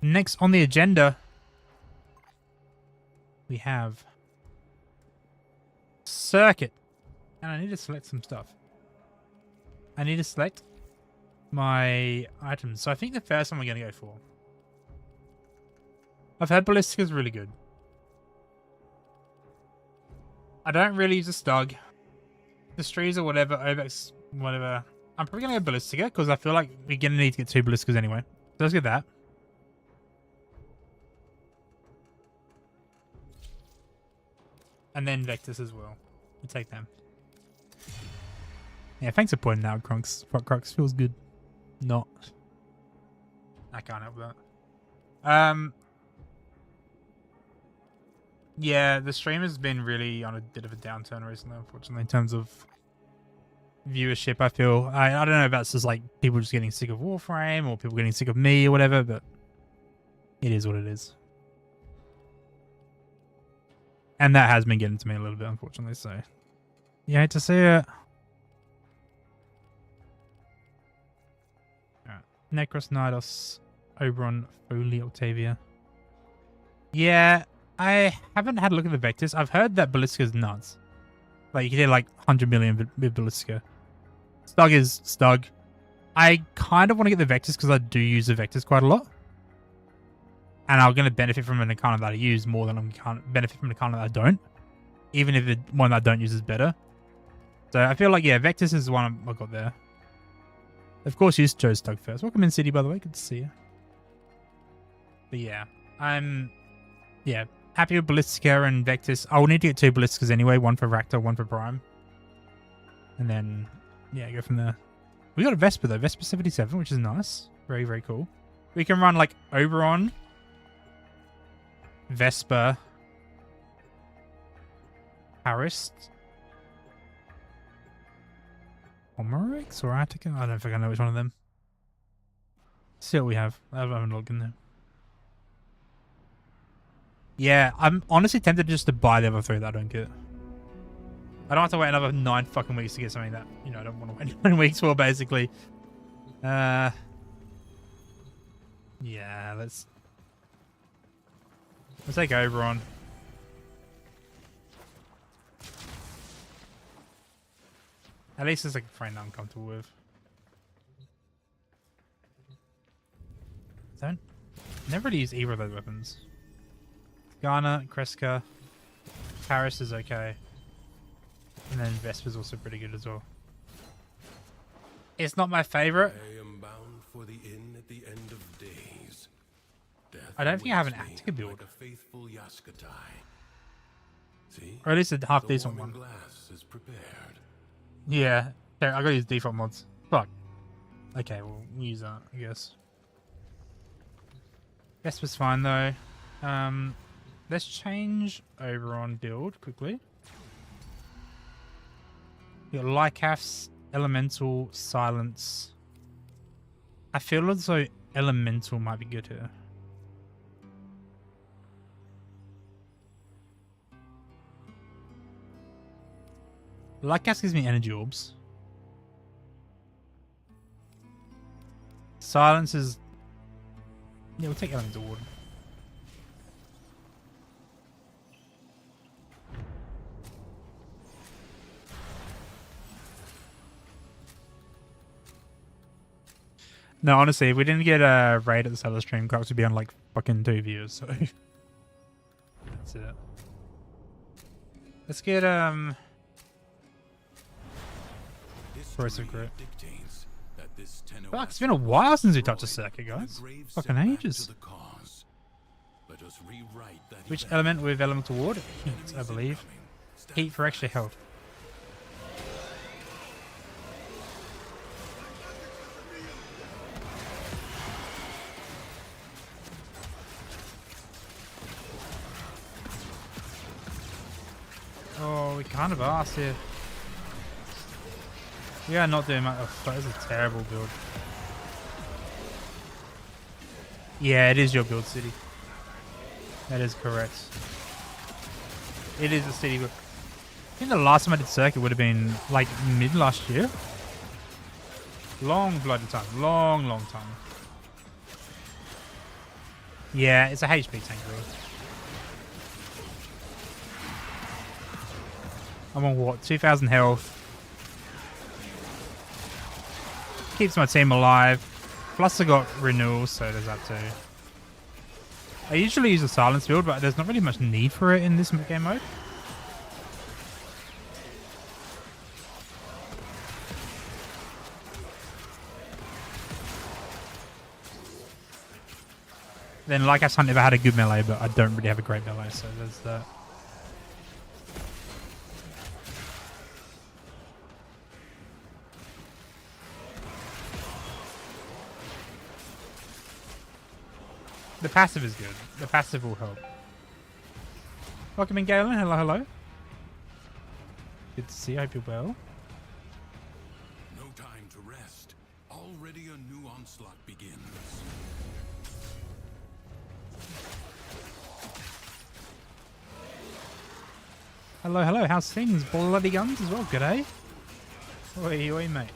next on the agenda, we have circuit. And I need to select some stuff. I need to select my items. So I think the first one we're going to go for. I've heard ballistica is really good. I don't really use a stug. The strees or whatever, Obex, whatever. I'm probably going to go ballistica because I feel like we're going to need to get 2 ballisticas anyway. So let's get that. And then Vectus as well. We'll take them. Yeah, thanks for pointing out, Crux. Crux feels good. Not. I can't help that. Yeah, the stream has been really on a bit of a downturn recently, unfortunately, in terms of viewership, I feel. I don't know if that's just like people just getting sick of Warframe or people getting sick of me or whatever, but it is what it is. And that has been getting to me a little bit, unfortunately, so you hate to see it. Alright. Necros, Nidos, Oberon, Foley, Octavia. Yeah, I haven't had a look at the Vectors. I've heard that Ballistica's nuts. Like, you can hit like 100 million with Ballistica. Stug is Stug. I kind of want to get the Vectors because I do use the Vectors quite a lot. And I'm going to benefit from an Arcana that I use more than I'm going to benefit from an Arcana that I don't. Even if the one that I don't use is better. So I feel like, yeah, Vectors is the one I got there. Of course, you chose Stug first. Welcome in, City, by the way. Good to see you. But yeah, yeah, happy with Ballistica and Vectis. I will need to get 2 Ballisticas anyway. One for Rakta, one for Prime. And then, yeah, go from there. We got a Vesper, though. Vesper 77, which is nice. Very, very cool. We can run, like, Oberon, Vesper, Harist, Omerix or Attica? I don't think I know which one of them. Let's see what we have. I haven't looked in there. Yeah, I'm honestly tempted just to buy the other 3 that I don't get. I don't have to wait another 9 fucking weeks to get something that, you know, I don't want to wait 9 weeks for, basically. Yeah, let's take Oberon. At least it's like a friend I'm comfortable with. Never really use either of those weapons. Garna, Kreska, Paris is okay. And then Vesper's also pretty good as well. It's not my favorite. I am bound for the inn at the end of days. Death I don't think I have an awaits me Attica build. like a faithful Yaskatai. See? Or at least a half The decent warming one. glass is prepared. Yeah. Okay, I gotta use default mods. Fuck. Okay, we'll use that, I guess. Vesper's fine though. Let's change Oberon build quickly. We got Lycaf's Elemental, Silence. I feel as though Elemental might be good here. Lycaf gives me energy orbs. Silence is... Yeah, we'll take Elemental Water. No, honestly, if we didn't get a raid at the start of the stream, Crux would be on like fucking 2 views, so that's it. Let's get Corrosive Grip. Fuck, it's been a while since we touched a circuit, guys. Fucking ages. Which element with Elemental Ward? Heat, I believe. Heat for extra health. kind of ass here. We are not doing much. Oh, that is a terrible build. Yeah, it is your build, City. That is correct. It is a city. I think the last time I did circuit would have been like mid last year. Long bloody time. Long time. Yeah, it's a HP tank, really. I'm on what? 2,000 health. Keeps my team alive. Plus I got renewal, so there's that too. I usually use a silence build, but there's not really much need for it in this game mode. Then, like I said, I never had a good melee, but I don't really have a great melee, so there's that. The passive is good. The passive will help. Welcome in, Galen. Hello, hello. Good to see you. I hope you're well. No time to rest. Already a new onslaught begins. Hello, hello. How's things? Bloody guns as well. G'day. Oi, oi, mate.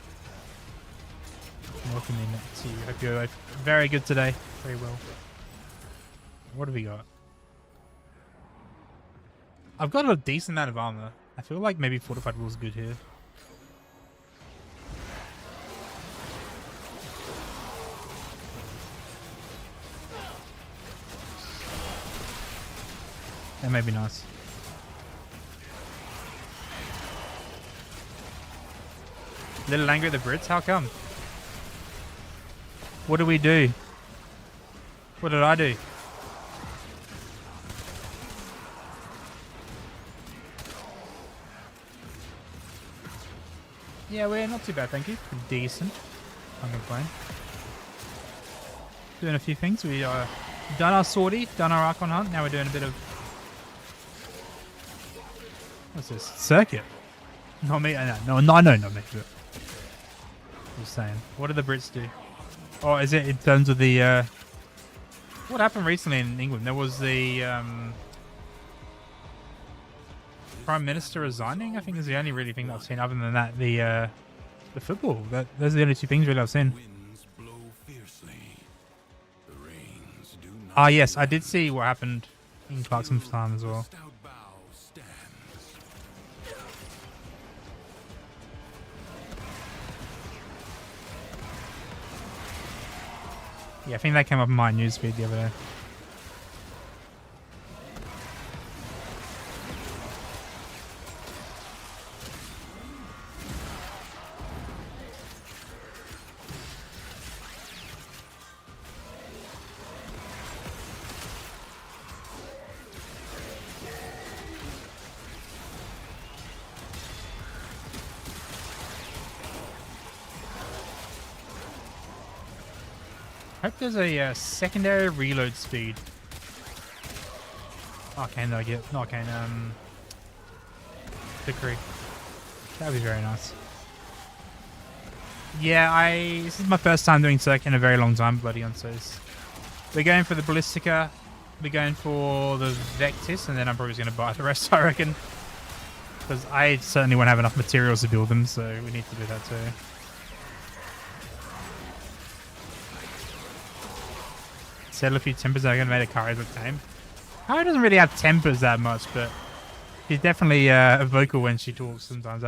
Welcome in to you. Hope you're very good today. Very well. What have we got? I've got a decent amount of armor. I feel like maybe fortified wool is good here. That may be nice. Little angry at the Brits? How come? What do we do? What did I do? Yeah, we're not too bad, thank you. Pretty decent. Can't complain. Doing a few things. We done our sortie, done our Archon hunt. Now we're doing a bit of... What's this? Circuit? Not me. No, not me. But just saying. What do the Brits do? Oh, is it in terms of the... What happened recently in England? There was the... Prime Minister resigning, I think, is the only really thing that I've seen. Other than that, the football. Those are the only two things really I've seen. Ah, yes, I did see what happened in Clarkson's time as well. Yeah, I think that came up in my newsfeed the other day. I hope there's a secondary reload speed. Arcane though, I get. Not Arcane, Victory. That would be very nice. Yeah, this is my first time doing Circuit in a very long time, bloody on Sos. We're going for the Ballistica, we're going for the Vectis, and then I'm probably going to buy the rest, I reckon. Because I certainly won't have enough materials to build them, so we need to do that too. Settle a few tempers. I'm going to make a Kari look tame. Kari doesn't really have tempers that much, but she's definitely vocal when she talks sometimes.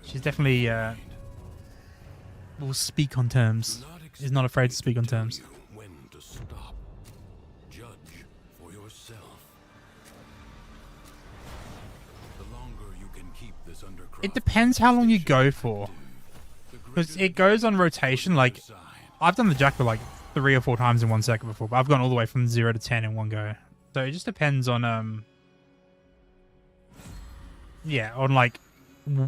She's definitely will speak on terms. Is not afraid to speak on terms. When to stop. Judge for yourself. The longer you can keep this under control. It depends how long you go for, because it goes on rotation. Like I've done the Jackal like 3 or 4 times in 1 second before, but I've gone all the way from 0 to 10 in one go. So it just depends on yeah, on like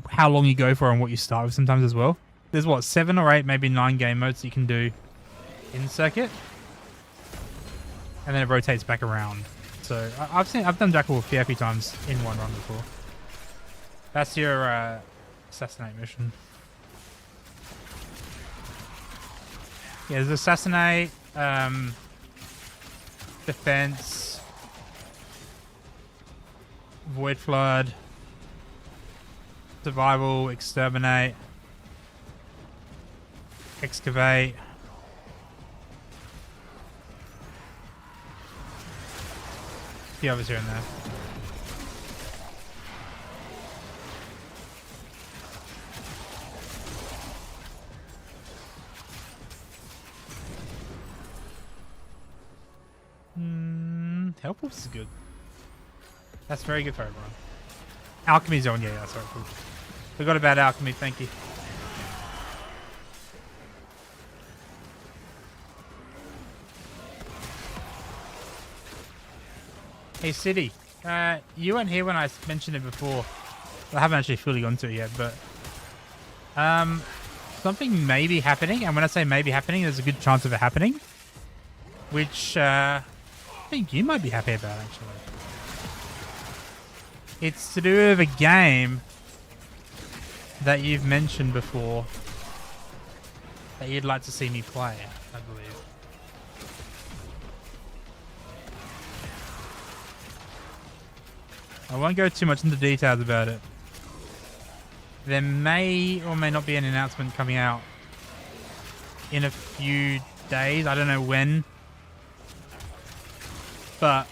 how long you go for and what you start with sometimes as well. There's what, 7 or 8, maybe 9 game modes you can do in circuit, and then it rotates back around So I've done Jackal a few times in one run before. That's your assassinate mission. Yeah, there's assassinate, defense, void flood, survival, exterminate, excavate. A few others here and there. Help is good. That's very good for everyone. Alchemy zone, yeah, sorry. Cool. Forgot about alchemy, thank you. Hey, City. You weren't here when I mentioned it before. I haven't actually fully gone to it yet, but something may be happening, and when I say maybe happening, there's a good chance of it happening, which I think you might be happy about, actually. It's to do with a game that you've mentioned before that you'd like to see me play, I believe. I won't go too much into details about it. There may or may not be an announcement coming out in a few days. I don't know when. But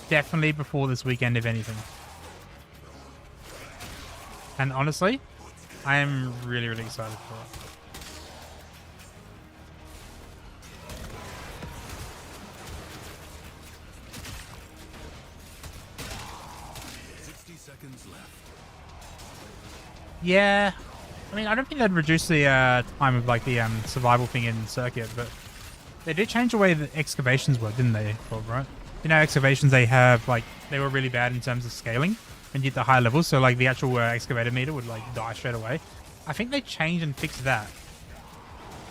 definitely before this weekend, if anything. And honestly, I am really, really excited for it. Yeah, I mean, I don't think they'd reduce the time of like the survival thing in Circuit, but they did change the way the excavations were, didn't they, Bob, right? You know, excavations, they have like, they were really bad in terms of scaling when you hit the high levels, so like the actual excavator meter would like die straight away. I think they changed and fixed that.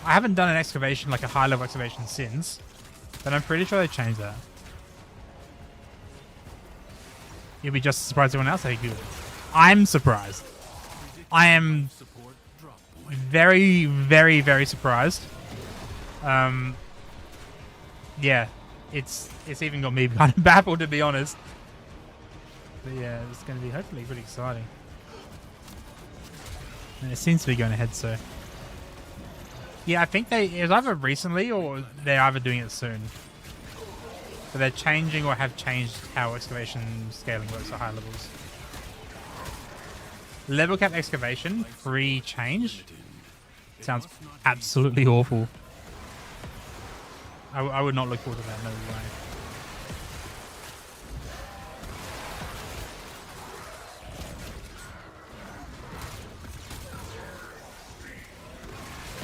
I haven't done an excavation, like a high level excavation since, but I'm pretty sure they changed that. You'll be just as surprised as everyone else, I think. I'm surprised. I am very, very, very surprised. Yeah, it's even got me kind of baffled, to be honest. But yeah, it's going to be hopefully pretty exciting. And it seems to be going ahead, so. Yeah, I think it was either recently or they're either doing it soon. But they're changing or have changed how excavation scaling works at high levels. Level cap excavation, free change. Sounds absolutely awful. I would not look forward to that, no way.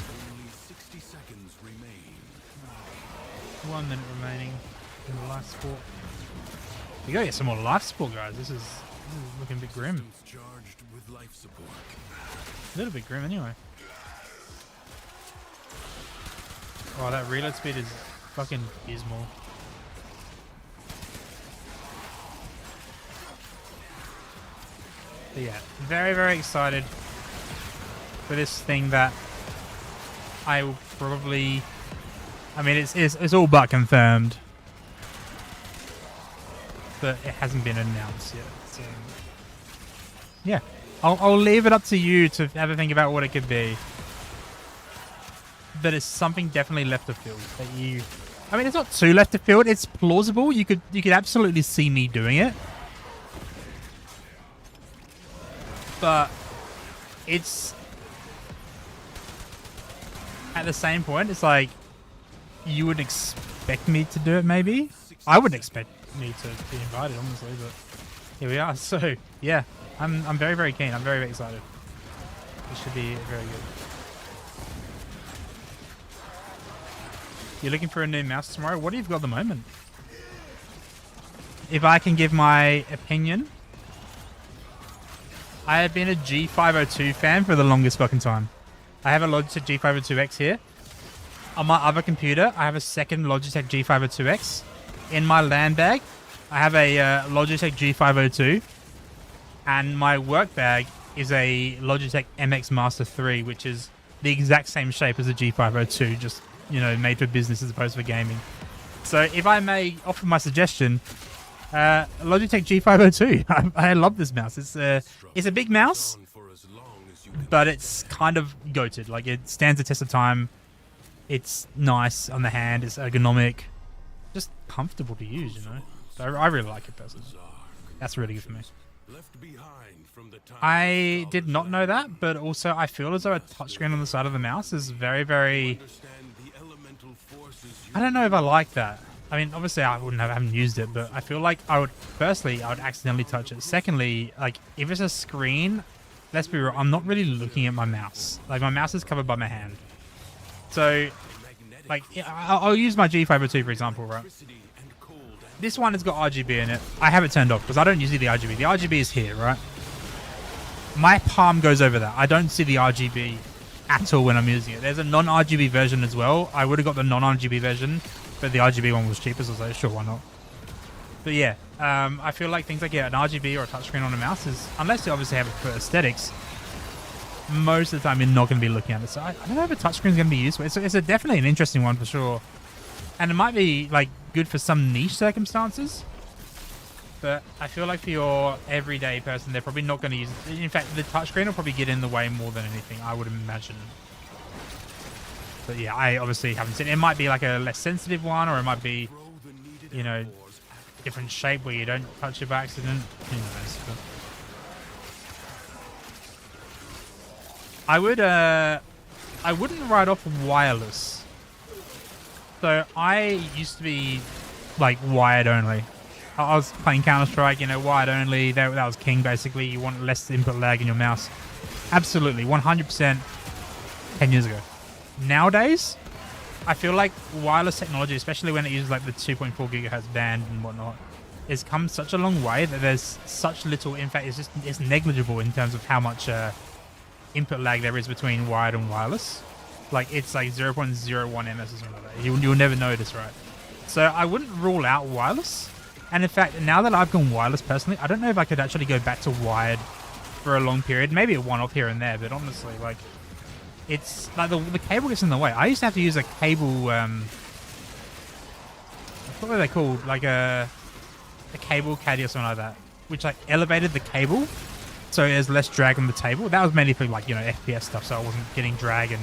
Only 60 seconds remain. 1 minute remaining in the life support. We gotta get some more life support, guys. This is looking a bit grim. Charged with life support. A little bit grim anyway. Oh, that reload speed is fucking dismal. But yeah, very, very excited for this thing that I will probably... I mean, it's all but confirmed. But it hasn't been announced yet. So yeah, I'll leave it up to you to have a think about what it could be. But it's something definitely left of field that you... I mean, it's not too left of field. It's plausible. You could absolutely see me doing it. But it's... At the same point, it's like... You would expect me to do it, maybe? I wouldn't expect me to be invited, honestly, but... Here we are. So, yeah. I'm very, very keen. I'm very, very excited. This should be very good. You're looking for a new mouse tomorrow? What do you got at the moment? If I can give my opinion, I have been a G502 fan for the longest fucking time. I have a Logitech G502X here. On my other computer, I have a second Logitech G502X. In my LAN bag, I have a Logitech G502, and my work bag is a Logitech MX Master 3, which is the exact same shape as a G502, just, made for business as opposed to gaming. So if I may offer my suggestion, Logitech G502. I love this mouse. It's a big mouse, but it's kind of goated. Like, it stands the test of time. It's nice on the hand. It's ergonomic. Just comfortable to use, So I really like it personally. That's really good for me. I did not know that, but also I feel as though a touchscreen on the side of the mouse is very, very... I don't know if I like that. I mean, obviously I haven't used it, but I feel like I would accidentally touch it. Secondly, like, if it's a screen, let's be real, I'm not really looking at my mouse. Like, my mouse is covered by my hand. So, like, I'll use my G502 for example, right? This one has got RGB in it. I have it turned off because I don't use the RGB. The RGB is here, right? My palm goes over that. I don't see the RGB at all when I'm using it. There's a non-RGB version as well. I would have got the non-RGB version, but the RGB one was cheaper, so I was like, sure, why not? But yeah, I feel like things like an RGB or a touchscreen on a mouse is, unless you obviously have it for aesthetics, most of the time you're not going to be looking at it. So I don't know if a touchscreen is going to be useful. It's definitely an interesting one for sure. And it might be like good for some niche circumstances. But I feel like for your everyday person, they're probably not going to use it. In fact, the touchscreen will probably get in the way more than anything, I would imagine. But yeah, I obviously haven't seen it. It might be like a less sensitive one, or it might be, different shape where you don't touch it by accident. Who knows? But I wouldn't write off wireless. So I used to be like wired only. I was playing Counter-Strike, wired only. That was king, basically. You want less input lag in your mouse. Absolutely, 100% 10 years ago. Nowadays, I feel like wireless technology, especially when it uses like the 2.4 gigahertz band and whatnot, has come such a long way that there's such little, in fact, it's negligible in terms of how much input lag there is between wired and wireless. Like, it's like 0.01 ms or something like that. You'll never notice, right? So I wouldn't rule out wireless. And in fact, now that I've gone wireless personally, I don't know if I could actually go back to wired for a long period. Maybe a one-off here and there, but honestly, like, it's like the cable gets in the way. I used to have to use a cable, what were they called? Like a cable caddy or something like that, which like elevated the cable so there's less drag on the table. That was mainly for like, FPS stuff, so I wasn't getting drag and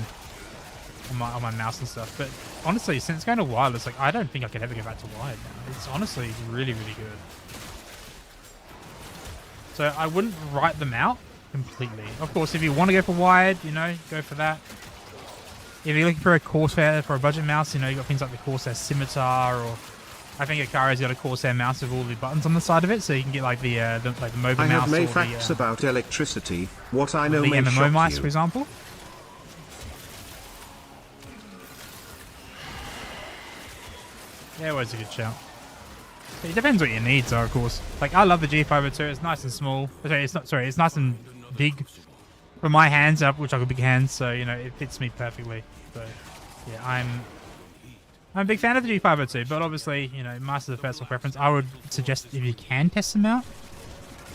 on my mouse and stuff. But honestly, since going to wireless, like, I don't think I could ever go back to wired now. It's honestly really, really good. So I wouldn't write them out completely. Of course, if you want to go for wired, go for that. If you're looking for a Corsair, for a budget mouse, you got things like the Corsair Scimitar, or I think Akari's got a Corsair mouse with all the buttons on the side of it, so you can get like the mobile mouse. I have made facts about electricity. What I know the may MMO shock mice, you. for example. Yeah, always a good shout. It depends what your needs are, of course. Like, I love the G502. It's nice and small. It's nice and big for my hands, which I've got big hands, so it fits me perfectly. So yeah, I'm a big fan of the G502, but obviously, master the personal preference. I would suggest if you can test them out,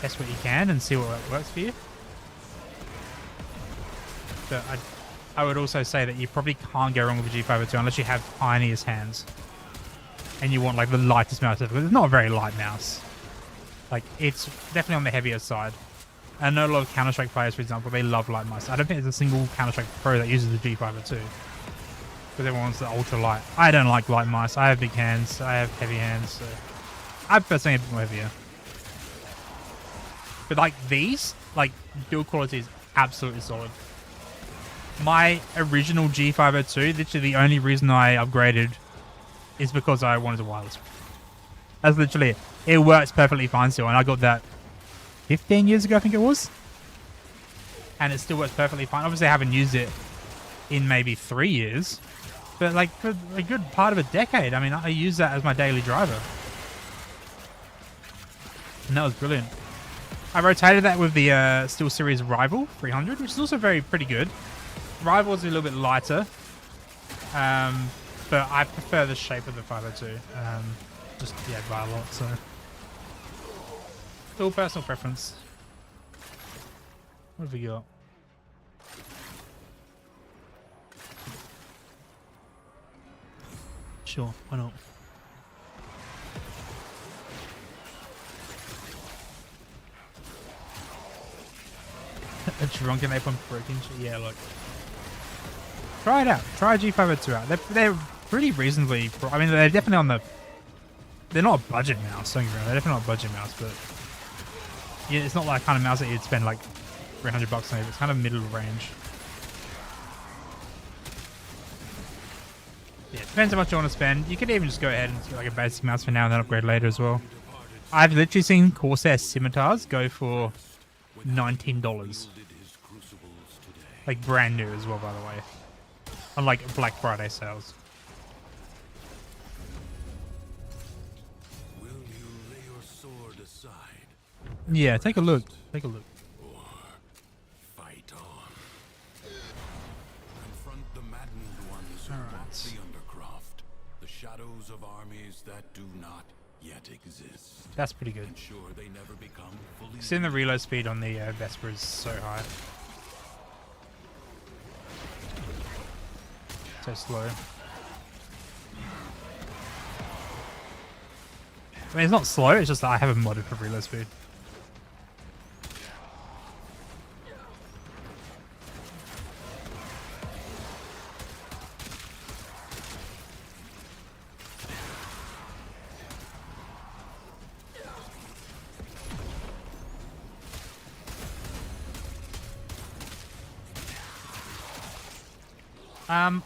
test what you can and see what works for you. But I would also say that you probably can't go wrong with the G502 unless you have tiniest hands. And you want like the lightest mouse ever. It's not a very light mouse. Like, it's definitely on the heavier side. I know a lot of Counter-Strike players, for example, they love light mice. I don't think there's a single Counter-Strike pro that uses the G502. Because everyone wants the ultra light. I don't like light mice. I have big hands. I have heavy hands. So I prefer something a bit more heavier. But like these, like, build quality is absolutely solid. My original G502, literally the only reason I upgraded is because I wanted a wireless. That's literally it. It works perfectly fine still, and I got that 15 years ago, I think it was. And it still works perfectly fine. Obviously, I haven't used it in maybe 3 years, but like for a good part of a decade. I mean, I use that as my daily driver. And that was brilliant. I rotated that with the SteelSeries Rival 300, which is also pretty good. Rival is a little bit lighter. But I prefer the shape of the 502. Just, yeah, by a lot, so It's all personal preference. What have we got? Sure, why not? A drunken ape on broken shit. Yeah, look. Try it out. Try a G502 out. They're pretty reasonably. I mean, they're definitely on the. They're not a budget mouse. Don't get me wrong. They're definitely not a budget mouse, but yeah, it's not like kind of mouse that you'd spend like $300 on. It's kind of middle range. Yeah, it depends how much you want to spend. You could even just go ahead and get like a basic mouse for now and then upgrade later as well. I've literally seen Corsair scimitars go for $19. Like brand new as well, by the way. On like Black Friday sales. Will you lay your sword aside? Yeah, take a look. Take a look. Or fight on? Confront the maddened ones who walk the undercroft. The shadows of armies that do not yet exist. That's pretty good. Ensure they never become fully. Seeing the reload speed on the Vesper is so high. So slow. I mean, it's not slow, it's just that I haven't modded for reload speed.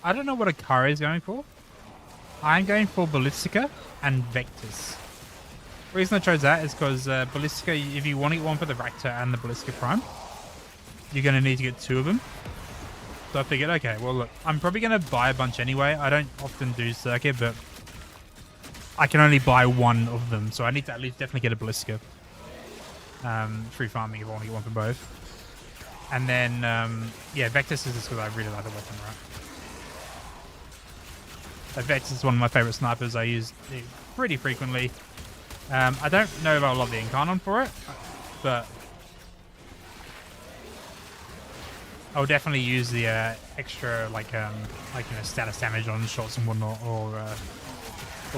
I don't know what Akari is going for. I'm going for Ballistica and Vectis. The reason I chose that is because Ballistica, if you want to get one for the Raptor and the Ballistica Prime, you're going to need to get 2 of them. So I figured, okay, well look, I'm probably going to buy a bunch anyway. I don't often do Circuit, but I can only buy 1 of them. So I need to at least definitely get a Ballistica. Free farming if I want to get one for both. And then, yeah, Vectis is just because I really like the weapon, right? Vectis is one of my favorite snipers. I use it pretty frequently. I don't know if I'll love the Incarnon for it, but I'll definitely use the extra like you know, status damage on shots and whatnot, or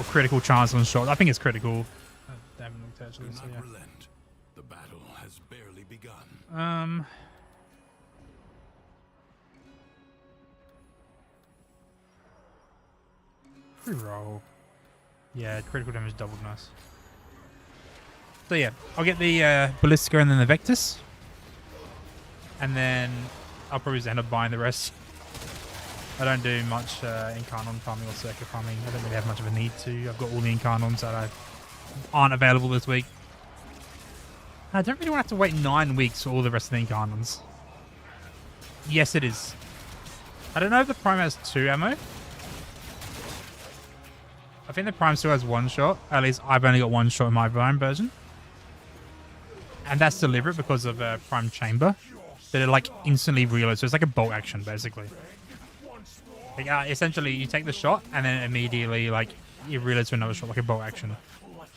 critical chance on shots. I think it's critical. Damn, actually, Do so, not yeah. relent. The battle has barely begun. Reroll. Yeah, critical damage doubled, nice. So yeah, I'll get the Ballistica and then the Vectis. And then I'll probably just end up buying the rest. I don't do much Incarnon farming or Circuit farming. I don't really have much of a need to. I've got all the Incarnons that aren't available this week. I don't really want to have to wait 9 weeks for all the rest of the Incarnons. Yes, it is. I don't know if the Prime has 2 ammo. I think the Prime still has 1 shot. At least I've only got 1 shot in my Prime version. And that's deliberate because of Prime Chamber. That it like instantly reloads. So it's like a bolt action, basically. Like, essentially, you take the shot and then immediately like you reload to another shot, like a bolt action.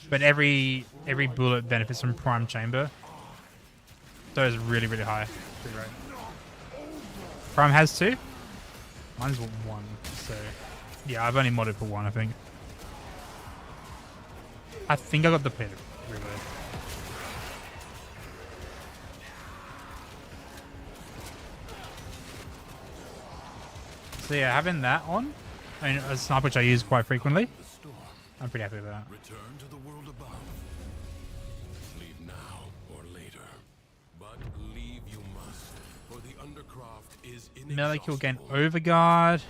But every bullet benefits from Prime Chamber. So it's really, really high. Pretty great. Prime has 2. Mine's 1. So yeah, I've only modded for 1, I think. I think I got the pit reload. So yeah, having that on, I mean, a sniper which I use quite frequently, I'm pretty happy with that. Return to the world above. Leave now or later. But leave you must, for the Undercroft is Melee kill gain inexhaustible. overguard.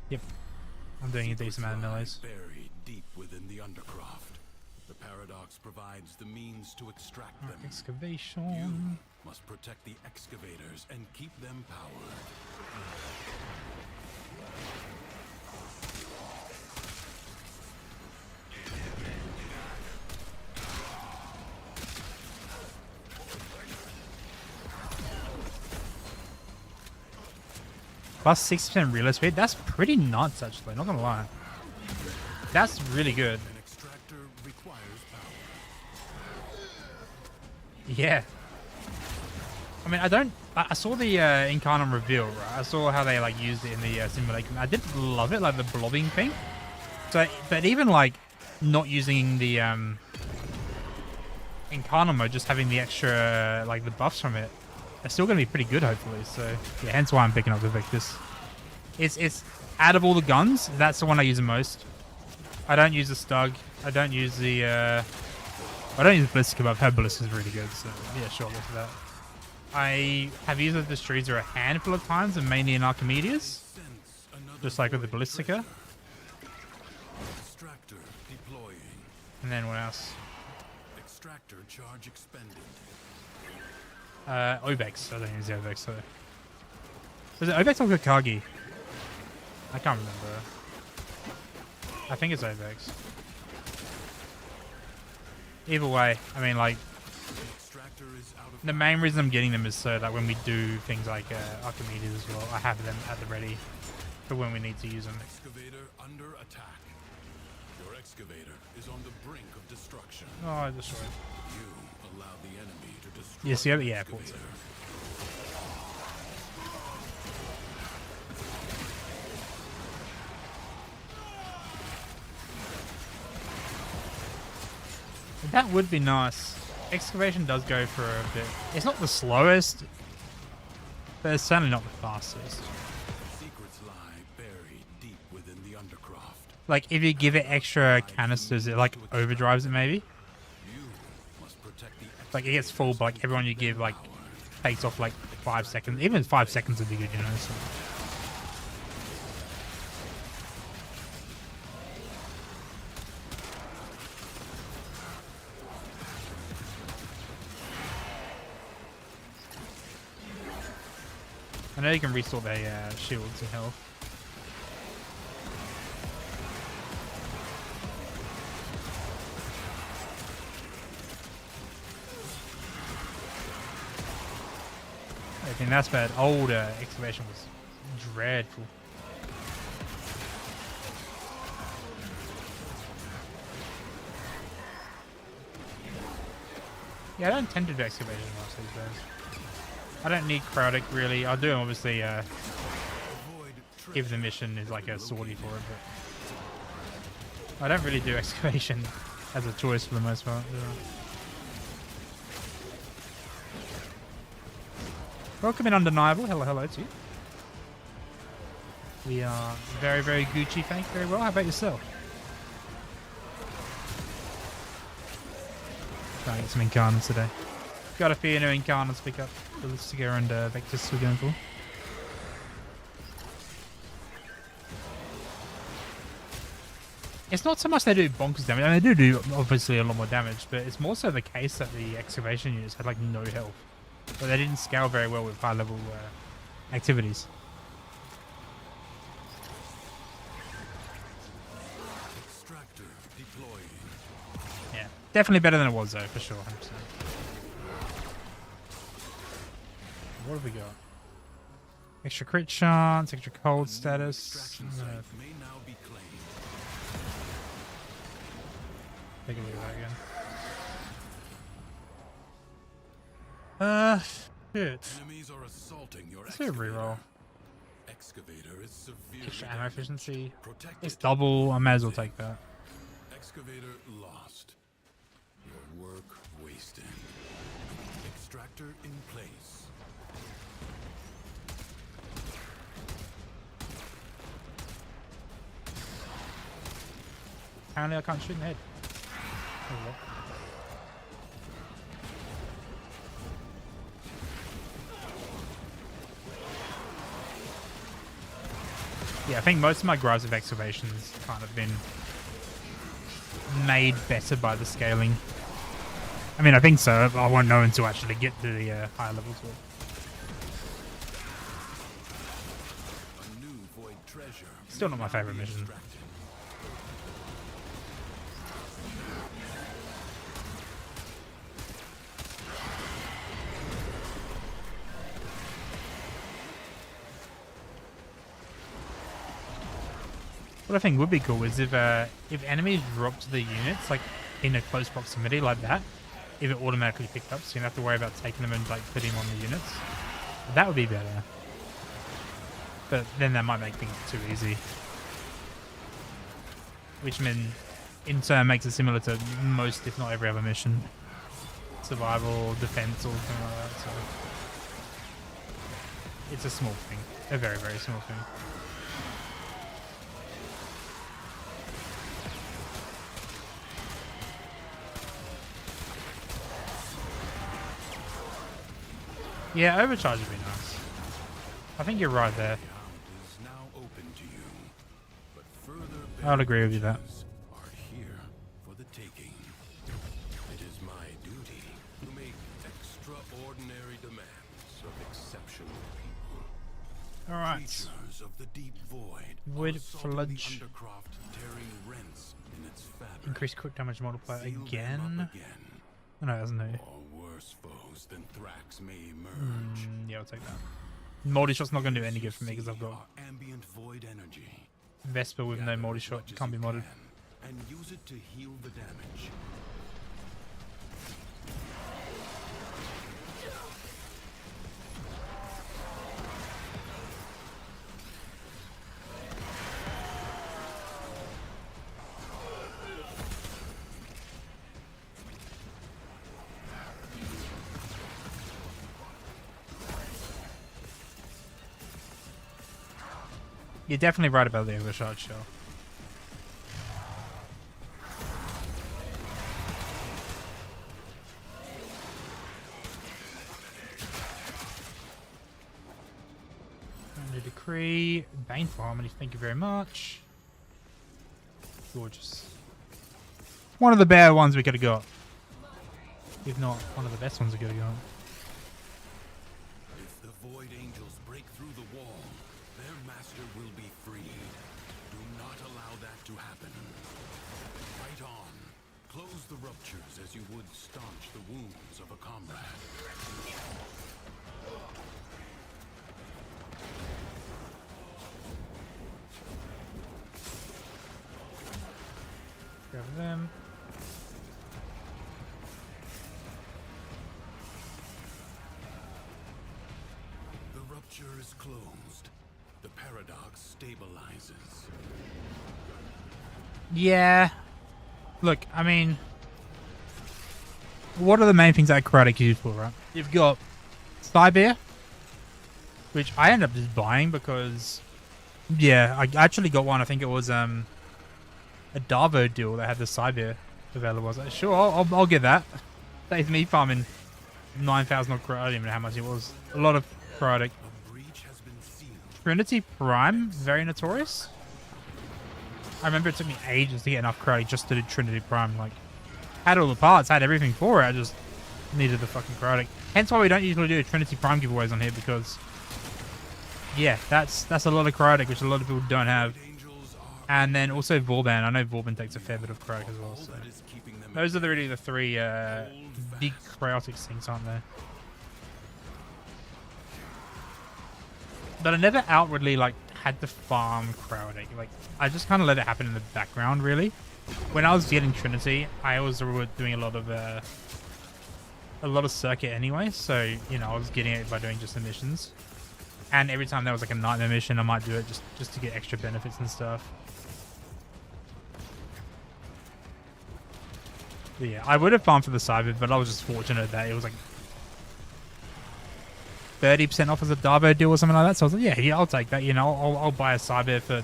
Yep. I'm doing a decent amount of melees. Buried deep within the Undercroft. The Paradox provides the means to extract them. Excavation. Must protect the excavators and keep them powered. Plus 6% reload speed. That's pretty nuts, actually. Not gonna lie. That's really good. An extractor requires power. Yeah. I mean, I saw the Incarnate reveal, right? I saw how they like used it in the simulation. I didn't love it, like the blobbing thing. So, but even like not using the Incarnate mode, just having the extra like the buffs from it, they're still gonna be pretty good, hopefully. So yeah, hence why I'm picking up the Victus. It's out of all the guns, that's the one I use the most. I don't use the Stug. I don't use the I don't use the Ballistica, but I've heard Ballistica's really good, so yeah, sure, look at that. I have used the Destroyer a handful of times, and mainly in Archimedes, just like with the Ballistica. Extractor deploying. And then what else? Extractor charge expended. Obex. I don't use the Obex, so. Was it Obex or Kakagi? I can't remember. I think it's Obex. Either way, I mean, like, the main reason I'm getting them is so that when we do things like Archimedes as well, I have them at the ready for when we need to use them. Excavator under attack. Your excavator is on the brink of destruction. Oh, I destroyed. You allow the enemy to destroy. Yes, yeah, of course. That would be nice. Excavation does go for a bit. It's not the slowest, but it's certainly not the fastest. Secrets lie buried deep within the undercroft. Like, if you give it extra canisters, it like overdrives it maybe. You must protect the Like, it gets full, but like everyone you give like takes off like 5 seconds. Even 5 seconds would be good, you know. So. I know you can restore their shields and health. I think that's bad. Old excavation was dreadful. Yeah, I don't tend to do excavation much these days. I don't need Crowdic really. I do obviously if the mission is like a sortie for it, but I don't really do excavation as a choice for the most part. Welcome in Undeniable. Hello to you. We are very, very Gucci, thank you very well. How about yourself? Trying to get some Incarnates today. Got a few new Incarnates to pick up. Ballistica and Victus we're going for. It's not so much they do bonkers damage. I mean, they do obviously a lot more damage, but it's more so the case that the excavation units had like no health. But they didn't scale very well with high level activities. extractor deploying. Yeah, definitely better than it was though, for sure, 100%. What have we got? Extra crit chance, extra cold status. May now be claimed. Take a look at that again. Shit. Enemies are assaulting your Let's do a reroll. Excavator is severely Extra ammo damaged. efficiency. Protect It's it. double. I may as well take that. Excavator lost. Your work wasted. Extractor in place. Apparently I can't shoot in the head. Oh, well. Yeah, I think most of my gripes of excavations kind of been made better by the scaling. I mean, I think so. I won't know until I actually get to the higher levels. A new void treasure. Still not my favorite mission. Extracted. What I think would be cool is if enemies drop to the units like in a close proximity like that, if it automatically picked up, so you don't have to worry about taking them and like putting them on the units. That would be better. But then that might make things too easy. Which in turn makes it similar to most, if not every other mission. Survival, defense, or something like that. So it's a small thing. A very, very small thing. Yeah, overcharge would be nice. I think you're right there. I'll agree with you there. Are here for the taking. It is my duty to make extraordinary demands of exceptional people. All right. Creatures of the deep void. Void assaulting Fludge. the undercroft, tearing rents in its fabric. Increase quick damage multiplier Seal them again. up again. Oh, no, it doesn't know. Or worse foes than Thrax may emerge. Yeah, I'll take that. Multi-shot's not going to do any good for me because I've got Our ambient void energy. Vesper with no multi-shot. Can't be modded. And use it to heal the damage. You're definitely right about the overcharge shell. Under decree, Baneful Harmony, thank you very much. Gorgeous. One of the better ones we could have got. If not, one of the best ones we could have got. If the Void Angels break through the wall, their master will be freed. Do not allow that to happen. Fight on. Close the ruptures as you would staunch the wounds of a comrade. Grab them. The rupture is closed. The paradox stabilizes. Yeah. Look, I mean, what are the main things that Karate is used for, right? You've got Cyber, which I ended up just buying because, yeah, I actually got one. I think it was a Darvo deal that had the Cyber available. I was like, sure, I'll get that. Saves me farming 9,000 of Karate. I don't even know how much it was. A lot of Karate. A breach has been sealed. Trinity Prime, very notorious. I remember it took me ages to get enough Karate just to do Trinity Prime. Like, had all the parts, had everything for it. I just needed the fucking Karate. Hence why we don't usually do Trinity Prime giveaways on here because, yeah, that's a lot of Karate, which a lot of people don't have. And then also Vorban. I know Vorban takes a fair bit of Karate as well. So those are really the three big chaotic things, aren't they? But I never outwardly like had to farm Crowding. Like I just kind of let it happen in the background. Really, when I was getting Trinity, I was doing a lot of circuit anyway. So you know, I was getting it by doing just the missions. And every time there was like a nightmare mission, I might do it just to get extra benefits and stuff. But yeah, I would have farmed for the Cyber, but I was just fortunate that it was like 30% off as a Darbo deal or something like that. So I was like, yeah, I'll take that. You know, I'll buy a Cyber for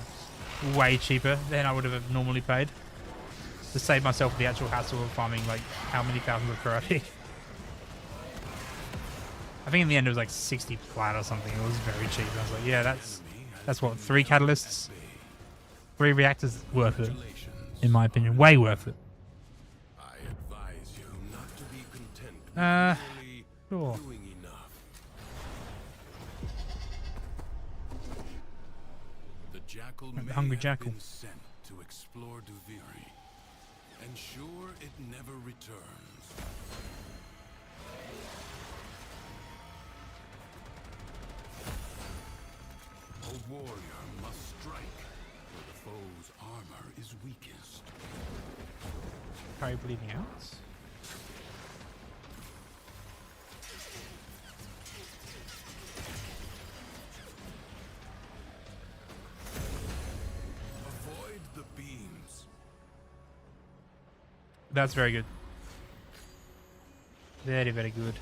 way cheaper than I would have normally paid to save myself the actual hassle of farming like how many thousands of Karate. I think in the end it was like 60 flat or something. It was very cheap. I was like, yeah, that's what, 3 catalysts, 3 reactors, worth it, in my opinion, way worth it. I advise you not to be content with merely Sure. doing enough. The Jackal The may Hungry have Jackal. been sent to explore Duviri, and sure, it never returns. A warrior must strike where the foe's armor is weakest. Are you bleeding out? That's very good. Very, very good.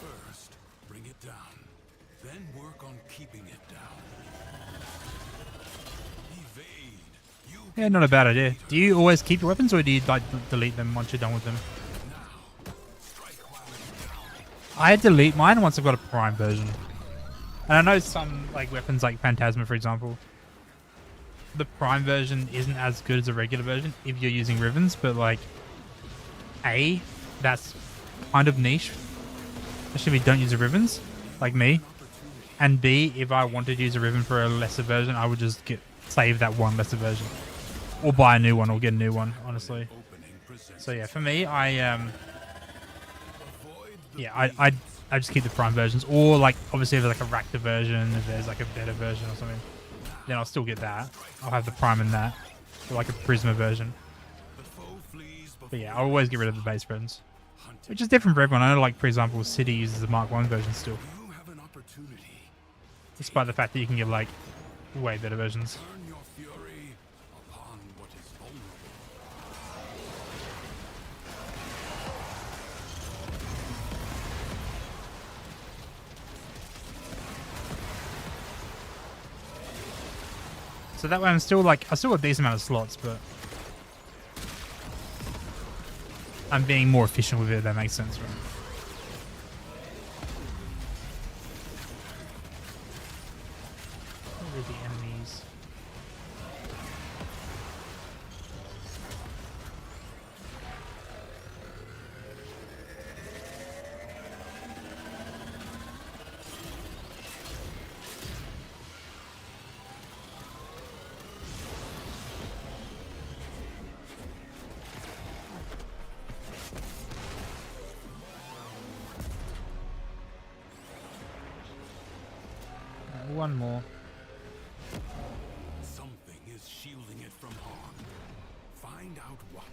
First, bring it down. Then work on keeping it down. Evade. You Yeah, not a bad idea. Do you always keep your weapons, or do you like delete them once you're done with them? strike while it's down. I delete mine once I've got a prime version. And I know some like weapons like Phantasma, for example, the prime version isn't as good as a regular version if you're using ribbons, but like A, that's kind of niche, especially if you don't use the ribbons, like me. And B, if I wanted to use a ribbon for a lesser version, I would just save that one lesser version. Or buy a new one, or get a new one, honestly. So yeah, for me, I just keep the prime versions, or like obviously if there's like a Rakta version, if there's like a better version or something, then I'll still get that. I'll have the prime in that, or like a Prisma version. But yeah, I'll always get rid of the base versions, which is different for everyone. I know, like for example, City uses the Mark 1 version still, You have an opportunity. despite the fact that you can get like way better versions. Turn your fury upon what is vulnerable. So that way I still got a decent amount of slots, but I'm being more efficient with it, if that makes sense, right? Where are the enemies? One more. Something is shielding it from harm. Find out what.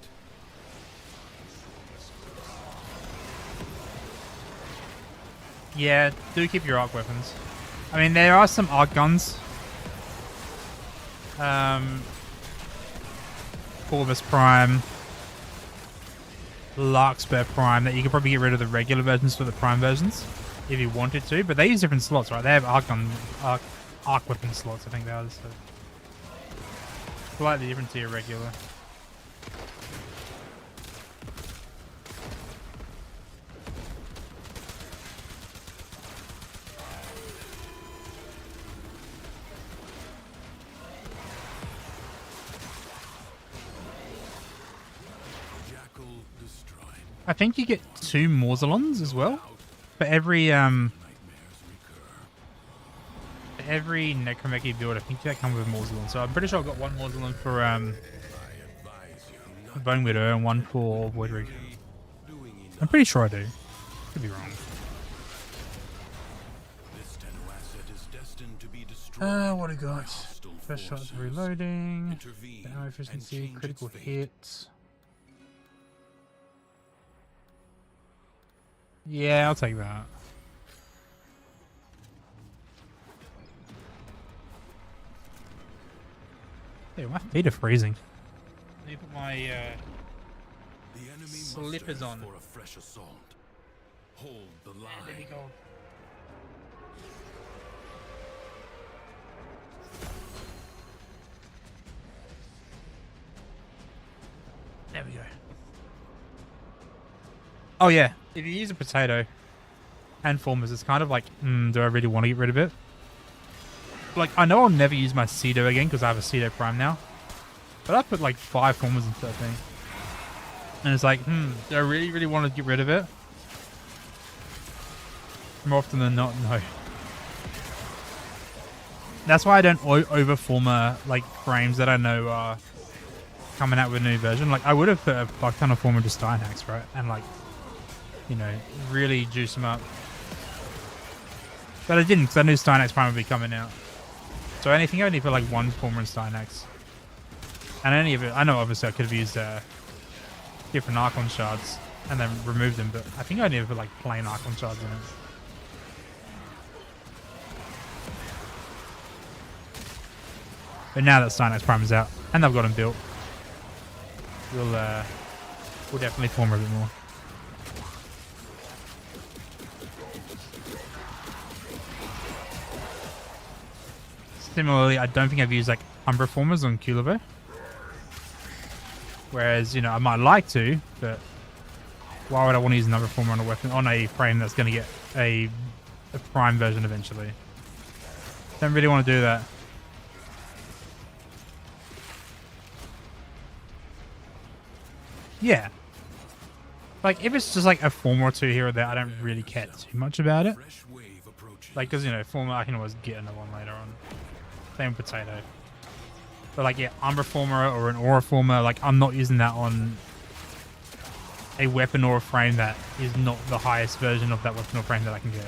Yeah, do keep your arc weapons. I mean, there are some arc guns. Corvus Prime, Larkspur Prime, that you could probably get rid of the regular versions for the Prime versions if you wanted to, but they use different slots, right? They have arc weapon slots, I think they are. So slightly different to your regular. Jackal destroyed. I think you get 2 Mausolons as well. For every Nightmares recur. every Necromech build, I think that comes with Mausolon. So I'm pretty sure I've got 1 Mausolon for I advise you not Bone Widow and 1 for Voidrig. doing enough. I'm pretty sure I do. Could be wrong. This Tenno asset is destined to be destroyed. What I by got? hostile First shot forces. reloading. Intervene Ammo and efficiency, change critical its fate. hits. Yeah, I'll take that. Hey, my feet are freezing. Let me put my The enemy Slippers musters on. for a fresh assault. Hold the line. There we go. There we go. Oh yeah, if you use a potato and formers, it's kind of like, do I really want to get rid of it? Like, I know I'll never use my Cedo again because I have a Cedo Prime now. But I put like 5 formers into that thing. And it's like, do I really, really want to get rid of it? More often than not, no. That's why I don't over-former like frames that I know are coming out with a new version. Like, I would have put a fuck ton of former into Steinhacks, right? And like, you know, really juice them up. But I didn't, because I knew Steinhacks Prime would be coming out. So I think I only put like 1 former in Steinhacks. And any of it, I know obviously I could have used different Archon shards. and then remove them, but I think I need to put like plain icon shards in it. But now that Cynax Prime is out, and they've got him built, we'll definitely form a bit more. Similarly, I don't think I've used like Umbra Formers on Kulivo. Whereas, you know, I might like to, but why would I want to use an Umbra Former on a weapon, on a frame that's going to get a Prime version eventually? Don't really want to do that. Yeah. Like, if it's just like a form or two here or there, I don't really care too much about it. Like, because, you know, former, I can always get another one later on. Same with Potato. But, like, yeah, Umbra Former or an Aura Former, like, I'm not using that on a weapon or a frame that is not the highest version of that weapon or frame that I can get.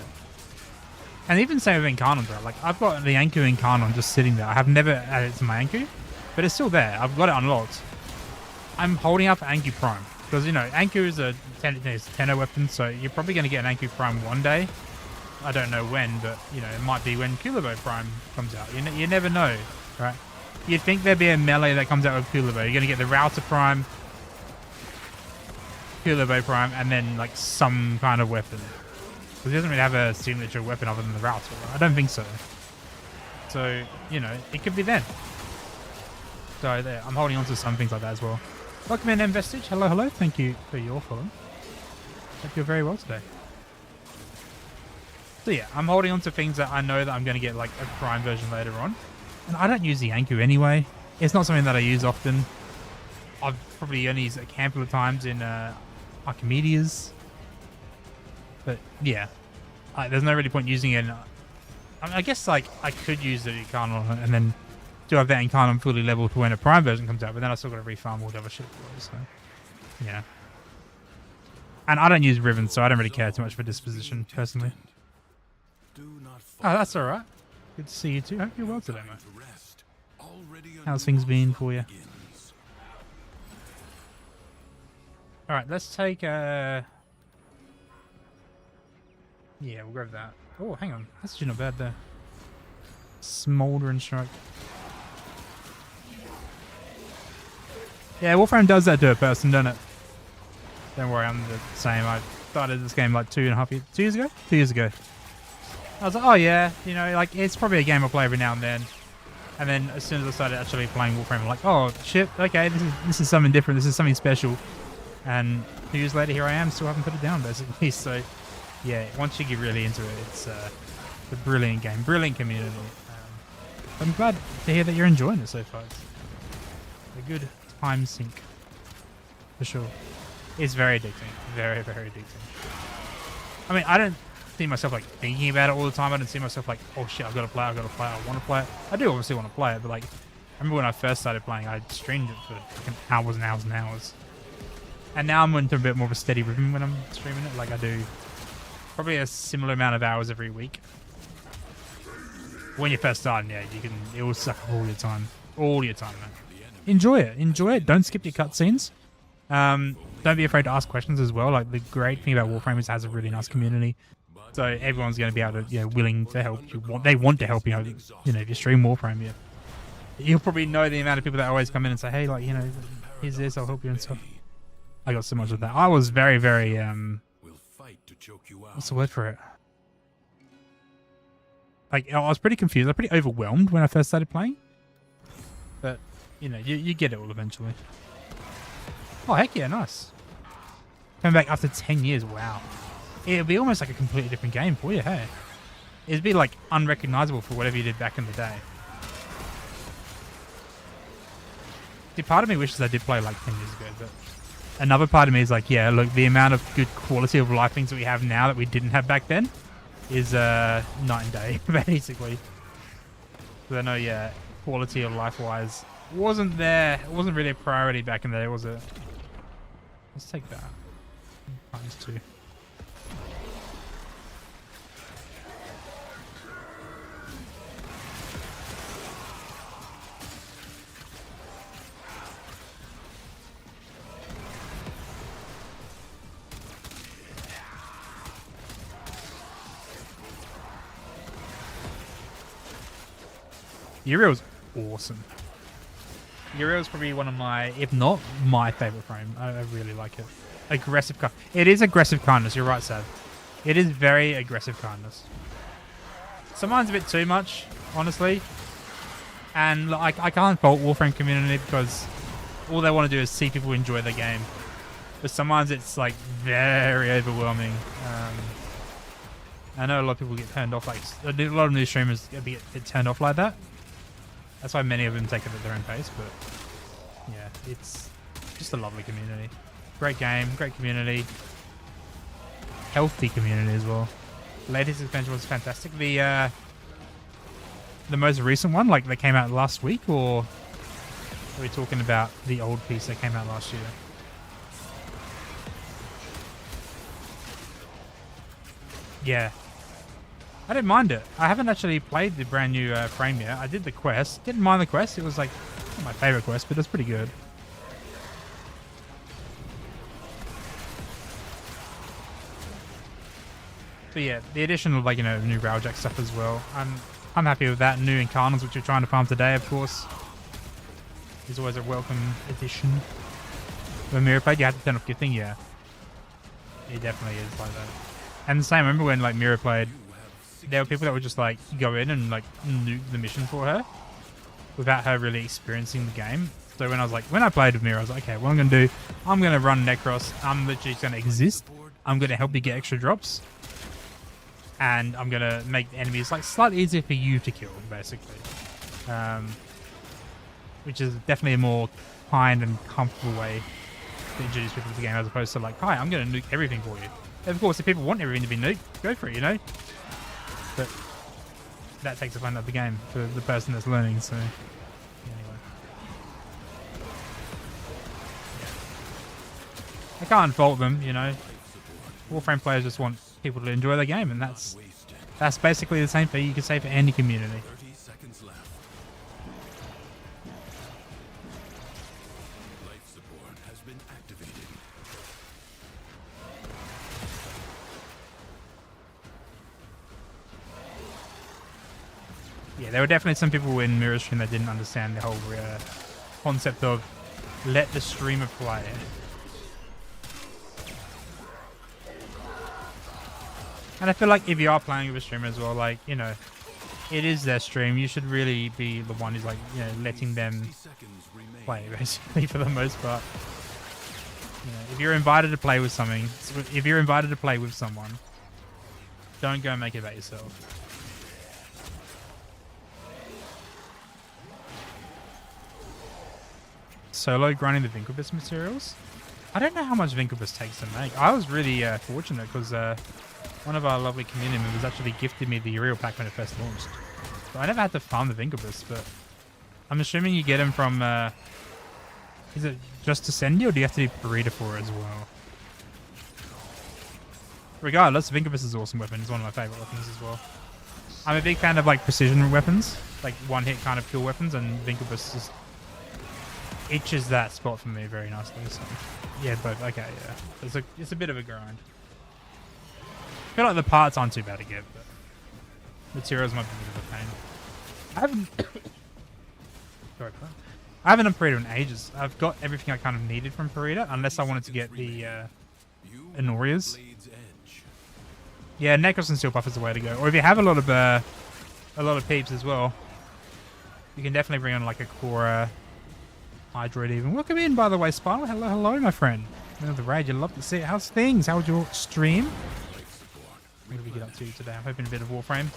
And even same with Incarnon, bro. Like, I've got the Anku Incarnon just sitting there. I have never added it to my Anku, but it's still there. I've got it unlocked. I'm holding up Anku Prime. Because, you know, Anku is a 10 weapon, so you're probably going to get an Anku Prime one day. I don't know when, but, you know, it might be when Kulivo Prime comes out. You never know, right? You'd think there'd be a melee that comes out with Kulivo. You're going to get the Router Prime, Kulivo Prime, and then, like, some kind of weapon. Because he doesn't really have a signature weapon other than the Router. Right? I don't think so. So, you know, it could be then. So, there, I'm holding on to some things like that as well. Welcome in, M Vestige. Hello, hello. Thank you for your follow. Hope you're very well today. So yeah, I'm holding on to things that I know that I'm going to get like a Prime version later on. And I don't use the Anku anyway. It's not something that I use often. I've probably only used it a handful of times in Archimedes. But yeah, there's no really point using it. I guess like I could use the Incarnon and then do have that Incarnon fully leveled for when a Prime version comes out. But then I still got to refarm all the other shit for it. So yeah. And I don't use Riven, so I don't really care too much for disposition personally. Oh, that's alright. Good to see you too. Hope you're well today, mate. How's things been for you? Alright, let's take yeah, we'll grab that. Oh, hang on. That's actually not bad there. Smoldering Strike. Yeah, Warframe does that to a person, doesn't it? Don't worry, I'm the same. I started this game like 2 years ago? 2 years ago. I was like, oh yeah, you know, like it's probably a game I play every now and then. And then as soon as I started actually playing Warframe, I'm like, oh shit, okay, this is something different, this is something special. And 2 years later, here I am, still haven't put it down basically. So yeah, once you get really into it, it's a brilliant game, brilliant community. I'm glad to hear that you're enjoying it so far. It's a good time sink, for sure. It's very addicting, very, very addicting. I mean, I don't see myself like thinking about it all the time. I don't see myself like, oh shit, I've got to play it, I want to play it. I do obviously want to play it, but like, I remember when I first started playing, I streamed it for fucking hours and hours and hours. And now I'm into a bit more of a steady rhythm when I'm streaming it. Like I do probably a similar amount of hours every week. When you first start, yeah, it will suck up all your time. All your time, man. Enjoy it. Don't skip your cutscenes. Don't be afraid to ask questions as well. Like the great thing about Warframe is it has a really nice community. So everyone's going to be able to, you know, willing to help you. They want to help you. You know, if you stream Warframe, yeah, you'll probably know the amount of people that always come in and say, "Hey, like, you know, here's this, I'll help you," and stuff. I got so much of that. I was very, very what's the word for it? Like I was pretty confused. I was pretty overwhelmed when I first started playing. But you know, you get it all eventually. Oh heck yeah, nice. Coming back after 10 years, wow. It'd be almost like a completely different game for you, hey? It'd be like unrecognizable for whatever you did back in the day. See, part of me wishes I did play like 10 years ago, but another part of me is like, yeah, look, the amount of good quality of life things that we have now that we didn't have back then is night and day, basically. Because I know, yeah, quality of life wise wasn't there. It wasn't really a priority back in the day, was it? Let's take that. ×2. Uriel's awesome. Uriel's probably one of my, if not my favorite frame. I really like it. Aggressive. It is aggressive kindness. You're right, Sav. It is very aggressive kindness. Sometimes a bit too much, honestly. And like, I can't fault Warframe community because all they want to do is see people enjoy the game. But sometimes it's like very overwhelming. I know a lot of people get turned off. Like a lot of new streamers get turned off like that. That's why many of them take it at their own pace. But yeah, it's just a lovely community. Great game, great community, healthy community as well. Latest expansion was fantastic. The most recent one, like that came out last week, or are we talking about the old piece that came out last year? Yeah, I didn't mind it. I haven't actually played the brand new frame yet. I did the quest. Didn't mind the quest. It was like not my favorite quest, but it was pretty good. But yeah, the addition of like, you know, new Railjack stuff as well. I'm happy with that. New Incarnals, which we're trying to farm today, of course, is always a welcome addition. When Mira played, you had to turn off gifting. Yeah, it definitely is like that. And the same. I remember when like Mira played, there were people that would just like go in and like nuke the mission for her without her really experiencing the game. So when I played with Mira, I was like, okay, what I'm gonna do, I'm gonna run Necros. I'm literally just gonna exist. I'm gonna help you get extra drops. And I'm going to make the enemies like slightly easier for you to kill, basically. Which is definitely a more kind and comfortable way to introduce people to the game, as opposed to like, hi, I'm going to nuke everything for you. And of course, if people want everything to be nuked, go for it, you know? But that takes the fun out of the game for the person that's learning, so anyway. Yeah. I can't fault them, you know? Warframe players just want people to enjoy the game, and that's basically the same thing you can say for any community. 30 seconds left. Life support has been activated. Yeah, there were definitely some people in Mirror Stream that didn't understand the whole concept of let the streamer play. And I feel like if you are playing with a streamer as well, like, you know, it is their stream. You should really be the one who's like, you know, letting them play, basically, for the most part. You know, if you're invited to play with someone, don't go and make it about yourself. Solo grinding the Vinkubus materials? I don't know how much Vinkubus takes to make. I was really fortunate because one of our lovely community members actually gifted me the Uriel pack when it first launched. So I never had to farm the Vinkubus, but I'm assuming you get him from... is it just to send you, or do you have to do Burrito for it as well? Regardless, Vinkubus is an awesome weapon. It's one of my favorite weapons as well. I'm a big fan of like precision weapons, like one-hit kind of kill weapons, and Vinkubus just itches that spot for me very nicely. So yeah, both. Okay, yeah. It's a bit of a grind. I feel like the parts aren't too bad to get, but materials might be a bit of a pain. I haven't... Sorry, I haven't done Parita in ages. I've got everything I kind of needed from Parita, unless I wanted to get the Anorias. Yeah, Necros and Steel Buff is the way to go. Or if you have a lot of peeps as well, you can definitely bring on like a Cora, Hydroid even. Welcome in, by the way, Spinal. Hello, hello, my friend. The raid, you love to see it. How's things? How was your stream? What did we get up to today? I'm hoping a bit of Warframe.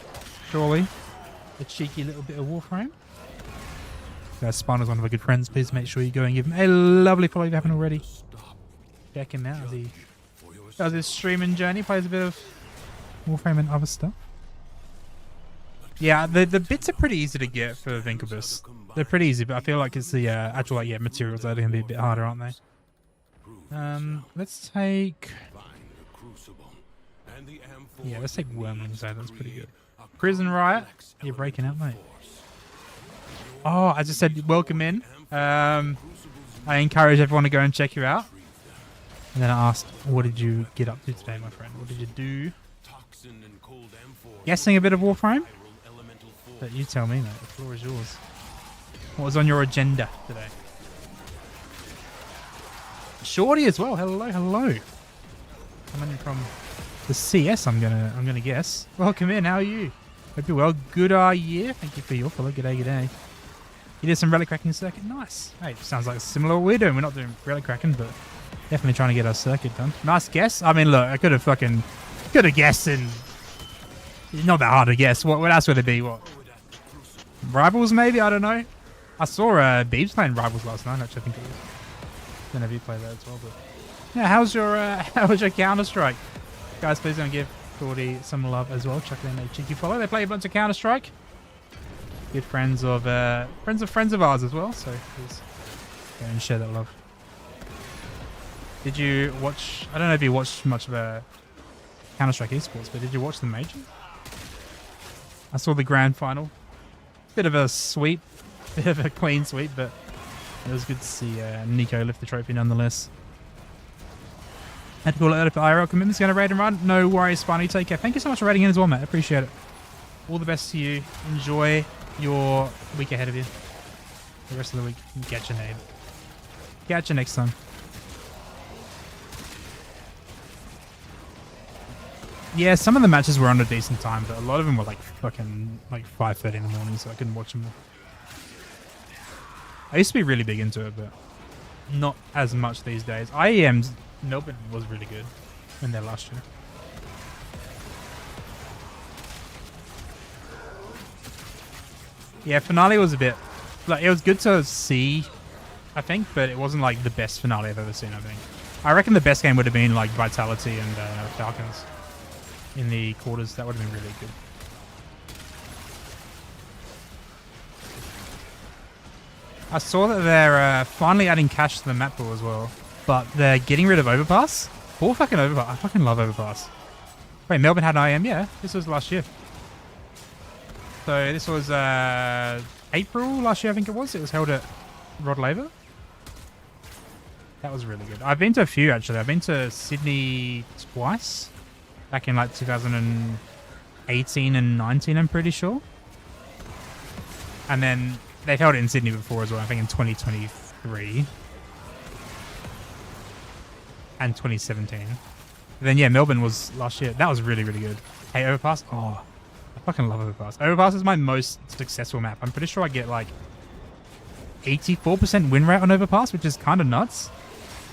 Surely. A cheeky little bit of Warframe. Guys, Spinal's one of our good friends. Please make sure you go and give him a lovely follow if you haven't already. Check him out as he does his streaming journey. Plays a bit of Warframe and other stuff. Yeah, the bits are pretty easy to get for Vinkubus. They're pretty easy, but I feel like it's the actual materials that are going to be a bit harder, aren't they? Let's take... Yeah, let's take Wormlings though, that's pretty good. Prison Riot, you're breaking out, mate. Oh, I just said welcome in. I encourage everyone to go and check you out. And then I asked, what did you get up to today, my friend? What did you do? Guessing a bit of Warframe? But you tell me, mate. The floor is yours. What was on your agenda today? Shorty as well. Hello, hello. Coming in from the CS, I'm gonna guess. Welcome in. How are you? Hope you're well. Good year. Thank you for your follow. G'day, g'day. You did some relic cracking circuit. Nice. Hey, sounds like similar to what we're doing. We're not doing relic cracking, but definitely trying to get our circuit done. Nice guess. I mean, look, I could have guessed, and it's not that hard to guess. What else would it be? What? Rivals, maybe? I don't know. I saw Beebs playing Rivals last night. Actually, I think it was. Don't know if you play that as well, but yeah. How's your Counter Strike, guys? Please don't give Gordy some love as well. Chuck in a cheeky follow. They play a bunch of Counter Strike. Good friends of friends of ours as well. So please go and share that love. Did you watch? I don't know if you watched much of a Counter Strike esports, but did you watch the major? I saw the grand final. Bit of a sweep, bit of a clean sweep, but it was good to see Nico lift the trophy nonetheless. Had to call it early for IRL commitments. Going to raid and run. No worries, Spiny. Take care. Thank you so much for raiding in as well, mate. Appreciate it. All the best to you. Enjoy your week ahead of you. The rest of the week. Catch you, Nate. Catch you next time. Yeah, some of the matches were on a decent time, but a lot of them were like fucking like 5:30 in the morning, so I couldn't watch them all. I used to be really big into it, but not as much these days. IEM's Melbourne was really good in there last year. Yeah, finale was a bit like it was good to see, I think, but it wasn't like the best finale I've ever seen. I think. I reckon the best game would have been like Vitality and Falcons. In the quarters, that would have been really good. I saw that they're finally adding cash to the map pool as well, but they're getting rid of Overpass. Poor fucking Overpass. I fucking love Overpass. Wait, Melbourne had IM? Yeah, this was last year. So this was April last year, I think it was. It was held at Rod Laver. That was really good. I've been to a few, actually. I've been to Sydney twice. Back in like 2018 and 19, I'm pretty sure. And then they've held it in Sydney before as well, I think in 2023. And 2017. And then yeah, Melbourne was last year. That was really, really good. Hey, Overpass. Oh, I fucking love Overpass. Overpass is my most successful map. I'm pretty sure I get like 84% win rate on Overpass, which is kind of nuts.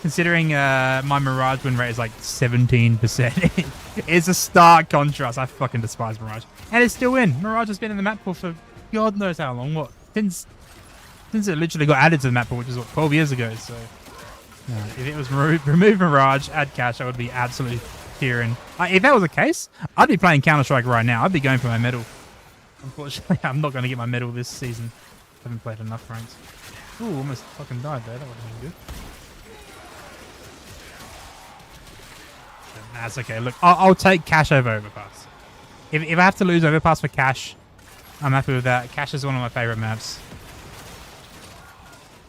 Considering my Mirage win rate is like 17%. It's a stark contrast. I fucking despise Mirage. And it's still in. Mirage has been in the map pool for God knows how long. What? Since it literally got added to the map pool, which is what, 12 years ago. So if it was remove Mirage, add cash, I would be absolutely tearing. If that was the case, I'd be playing Counter-Strike right now. I'd be going for my medal. Unfortunately, I'm not going to get my medal this season. I haven't played enough ranks. Ooh, almost fucking died there. That would have been good. That's okay. Look, I'll take cash over Overpass. If I have to lose Overpass for cash, I'm happy with that. Cash is one of my favorite maps.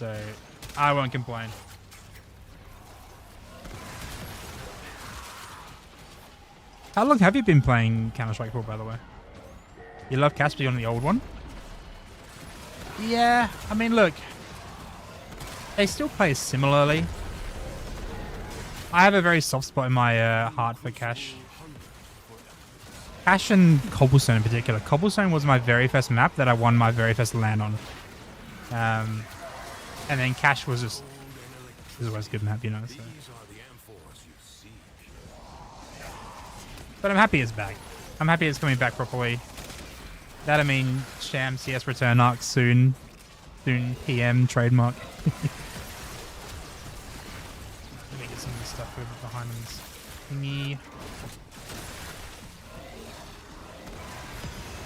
So, I won't complain. How long have you been playing Counter-Strike for, by the way? You love cash, but you're on the old one? Yeah, I mean, look. They still play similarly. I have a very soft spot in my heart for Cash. Cash and Cobblestone in particular. Cobblestone was my very first map that I won my very first LAN on. And then Cash was just... This is always a good map, you know. So. But I'm happy it's back. I'm happy it's coming back properly. That, I mean, Sham CS return arc soon. Soon PM trademark. Let me get some of this stuff over behind this thingy.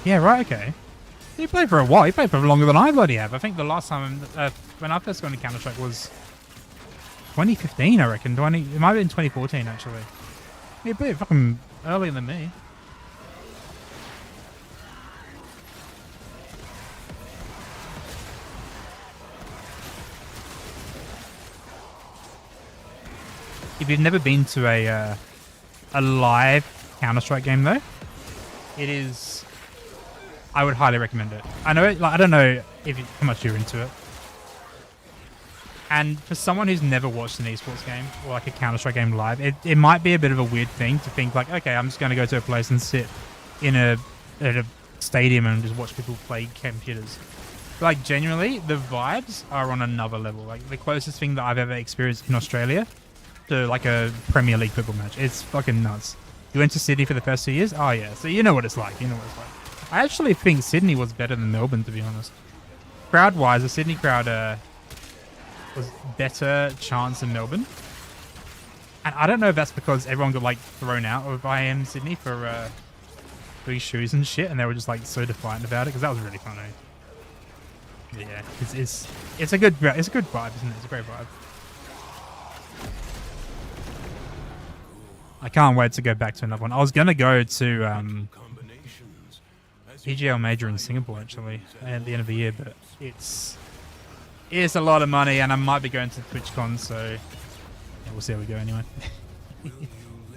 Yeah, right, okay. You played for a while. You played for longer than I bloody have. I think the last time when I first got into Counter-Strike was 2015, I reckon. It might have been 2014, actually. You played fucking earlier than me. If you've never been to a live Counter-Strike game, though, it is I would highly recommend it. I know it, like, I don't know how much you're into it. And for someone who's never watched an esports game or like a Counter-Strike game live, it might be a bit of a weird thing to think like, okay, I'm just going to go to a place and sit in at a stadium and just watch people play computers. But like genuinely, the vibes are on another level. Like the closest thing that I've ever experienced in Australia to like a Premier League football match. It's fucking nuts. You went to Sydney for the first 2 years? Oh yeah, so you know what it's like. You know what it's like. I actually think Sydney was better than Melbourne, to be honest. Crowd-wise, the Sydney crowd was better chance than Melbourne. And I don't know if that's because everyone got like thrown out of IM Sydney for these shoes and shit, and they were just like so defiant about it, because that was really funny. Yeah, it's a good vibe, isn't it? It's a great vibe. I can't wait to go back to another one. I was gonna go to EGL Major in Singapore actually at the end of the year, but it's a lot of money, and I might be going to TwitchCon, so yeah, we'll see how we go anyway.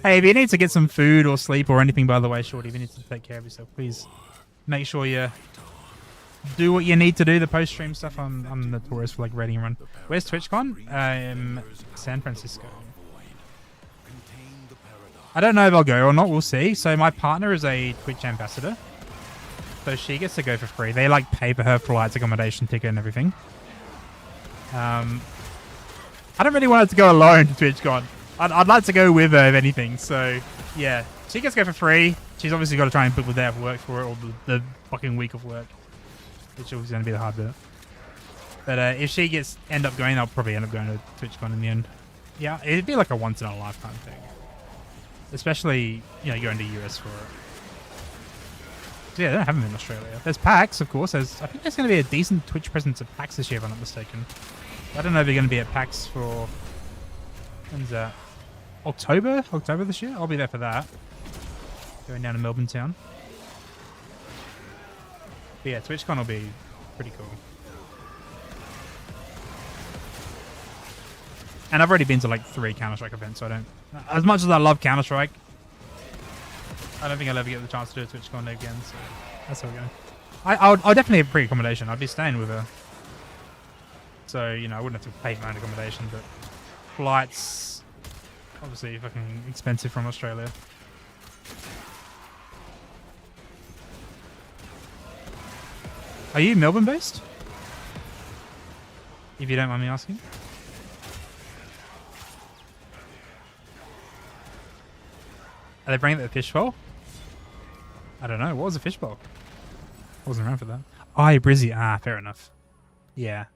Hey, if you need to get some food or sleep or anything, by the way, Shorty, if you need to take care of yourself, please make sure you do what you need to do. The post-stream stuff, I'm notorious for like raiding run. Where's TwitchCon? San Francisco. I don't know if I'll go or not. We'll see. So my partner is a Twitch ambassador, so she gets to go for free. They like pay for her flights, accommodation, ticket, and everything. I don't really want her to go alone to TwitchCon. I'd like to go with her if anything. So yeah, she gets to go for free. She's obviously got to try and book the day of work for it, or the fucking week of work, which is going to be the hard bit. But if she end up going, I'll probably end up going to TwitchCon in the end. Yeah, it'd be like a once in a lifetime thing, especially going to US for it. So yeah, they don't have them in Australia. There's PAX, of course. I think there's going to be a decent Twitch presence at PAX this year, if I'm not mistaken. I don't know if they're going to be at PAX for... When's that? October this year? I'll be there for that. Going down to Melbourne town. But yeah, TwitchCon will be pretty cool. And I've already been to like 3 Counter-Strike events, so I don't... As much as I love Counter-Strike, I don't think I'll ever get the chance to do a TwitchCon again, so that's how we're going. I'll definitely have free accommodation. I'll be staying with her. So, I wouldn't have to pay my own accommodation, but flights, obviously fucking expensive from Australia. Are you Melbourne based? If you don't mind me asking. Are they bringing the fishbowl? I don't know. What was a fishbowl? I wasn't around for that. Oh, you're Brizzy. Ah, fair enough. Yeah.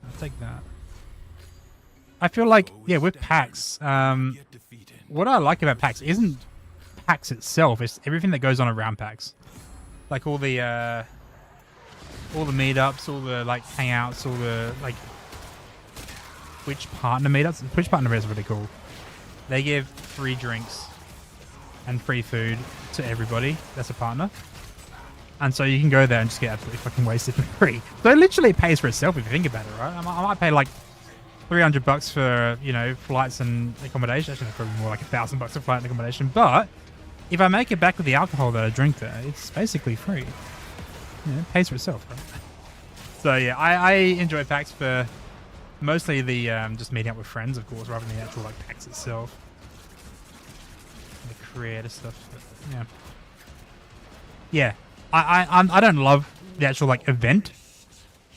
I'll take that. I feel like, yeah, with PAX, what I like about PAX isn't PAX itself, it's everything that goes on around PAX. Like all the meetups, all the like hangouts, all the like Twitch partner meetups. Twitch partner meetups are really cool. They give free drinks and free food to everybody that's a partner. And so you can go there and just get absolutely fucking wasted for free. So it literally pays for itself if you think about it, right? I might pay like $300 for, flights and accommodation. Actually, probably more like $1,000 for flight and accommodation. But if I make it back with the alcohol that I drink there, it's basically free. It pays for itself, right? So yeah, I enjoy PAX for mostly the just meeting up with friends, of course, rather than the actual like PAX itself. The creator stuff, but, yeah. Yeah, I don't love the actual like event,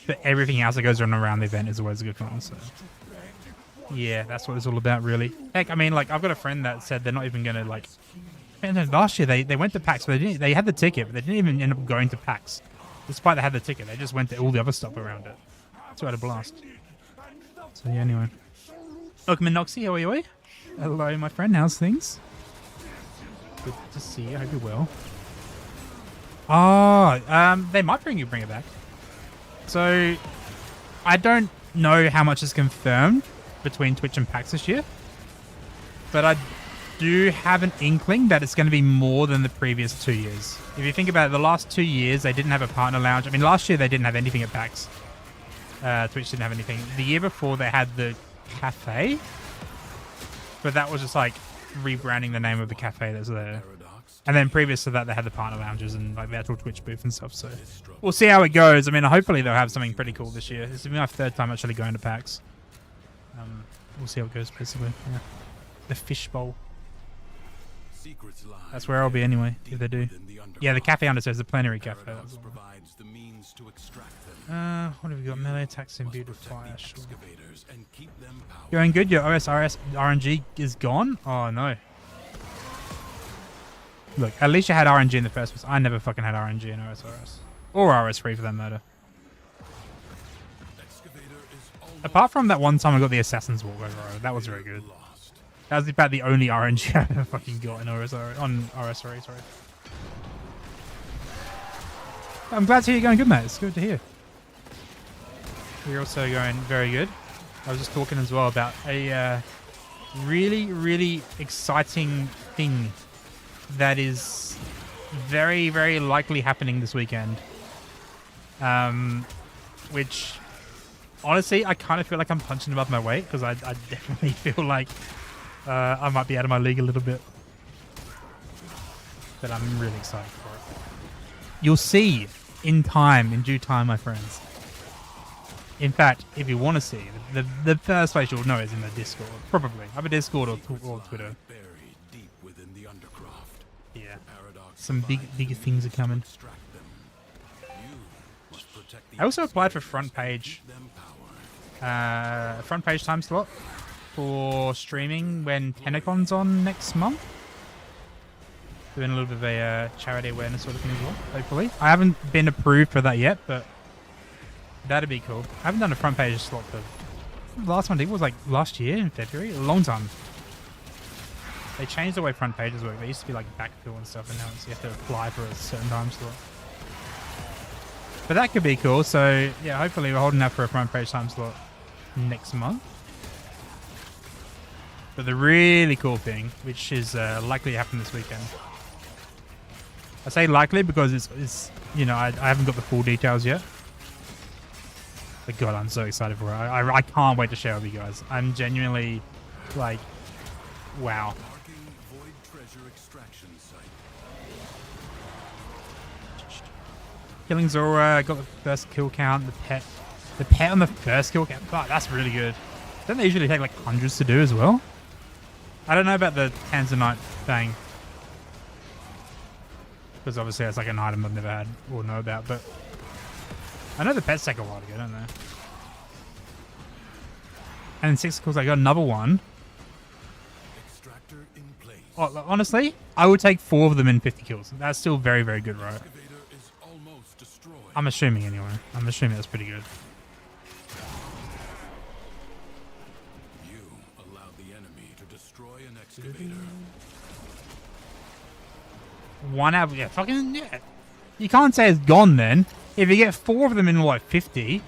but everything else that goes on around the event is always a good fun. So yeah, that's what it's all about, really. Heck, I mean, like I've got a friend that said they're not even gonna like. Man, last year they went to PAX, but they had the ticket, but they didn't even end up going to PAX, despite they had the ticket. They just went to all the other stuff around it. So I had a blast. So yeah, anyway. Welcome in, Noxy. How are you? Hello, my friend. How's things? Good to see you. I hope you're well. Oh, they might bring it back. So, I don't know how much is confirmed between Twitch and PAX this year, but I do have an inkling that it's going to be more than the previous 2 years. If you think about it, the last 2 years, they didn't have a partner lounge. I mean, last year they didn't have anything at PAX. Twitch didn't have anything. The year before they had the cafe, but that was just like rebranding the name of the cafe that's there. And then previous to that, they had the partner lounges and like the actual Twitch booth and stuff. So we'll see how it goes. I mean, hopefully they'll have something pretty cool this year. This is my third time actually going to PAX. We'll see how it goes, basically. Yeah. The fishbowl. That's where I'll be anyway, if they do. Yeah, the cafe under says the plenary cafe. Provides the means to extract them. What have we got? Melee attacks and beautify. Sure. Excavators and keep them powered. Going good? Your OSRS RNG is gone? Oh, no. Look, at least you had RNG in the first place. I never fucking had RNG in OSRS. Or RS3 for that matter. Apart from that one time I got the Assassin's Walk over, that was very good. That was about the only RNG I ever fucking got in RS3, sorry. I'm glad to hear you're going good, mate. It's good to hear. You're also going very good. I was just talking as well about a really, really exciting thing that is very, very likely happening this weekend. Which, honestly, I kind of feel like I'm punching above my weight because I definitely feel like I might be out of my league a little bit. But I'm really excited for it. You'll see in time, in due time, my friends. In fact, if you want to see, the first place you'll know is in the Discord. Probably. Either Discord or Twitter. Buried deep within the undercroft. Yeah. Some big things are coming. I also applied for front page time slot for streaming when TennoCon's on next month. Doing a little bit of a charity awareness sort of thing as well, hopefully. I haven't been approved for that yet, but that'd be cool. I haven't done a front page slot for the last one I did was like last year in February, a long time. They changed the way front pages work. They used to be like backfill and stuff, and now you have to apply for a certain time slot. But that could be cool. So yeah, hopefully we're holding out for a front page time slot next month. But the really cool thing, which is likely to happen this weekend. I say likely because it's you know, I haven't got the full details yet. But God, I'm so excited for it. I can't wait to share with you guys. I'm genuinely like, wow. Killing Zora, got the first kill count, the pet on the first kill count. Fuck, that's really good. Don't they usually take like hundreds to do as well? I don't know about the Tanzanite thing. Because obviously that's like an item I've never had or know about, but I know the pets take a while to get, don't they? And in 6 kills I got another one. Oh, honestly, I would take 4 of them in 50 kills. That's still very, very good, right? I'm assuming anyway. I'm assuming that's pretty good. You allowed the enemy to destroy an excavator. 1 out of, yeah, fucking, yeah. You can't say it's gone then. If you get 4 of them in, what, 50?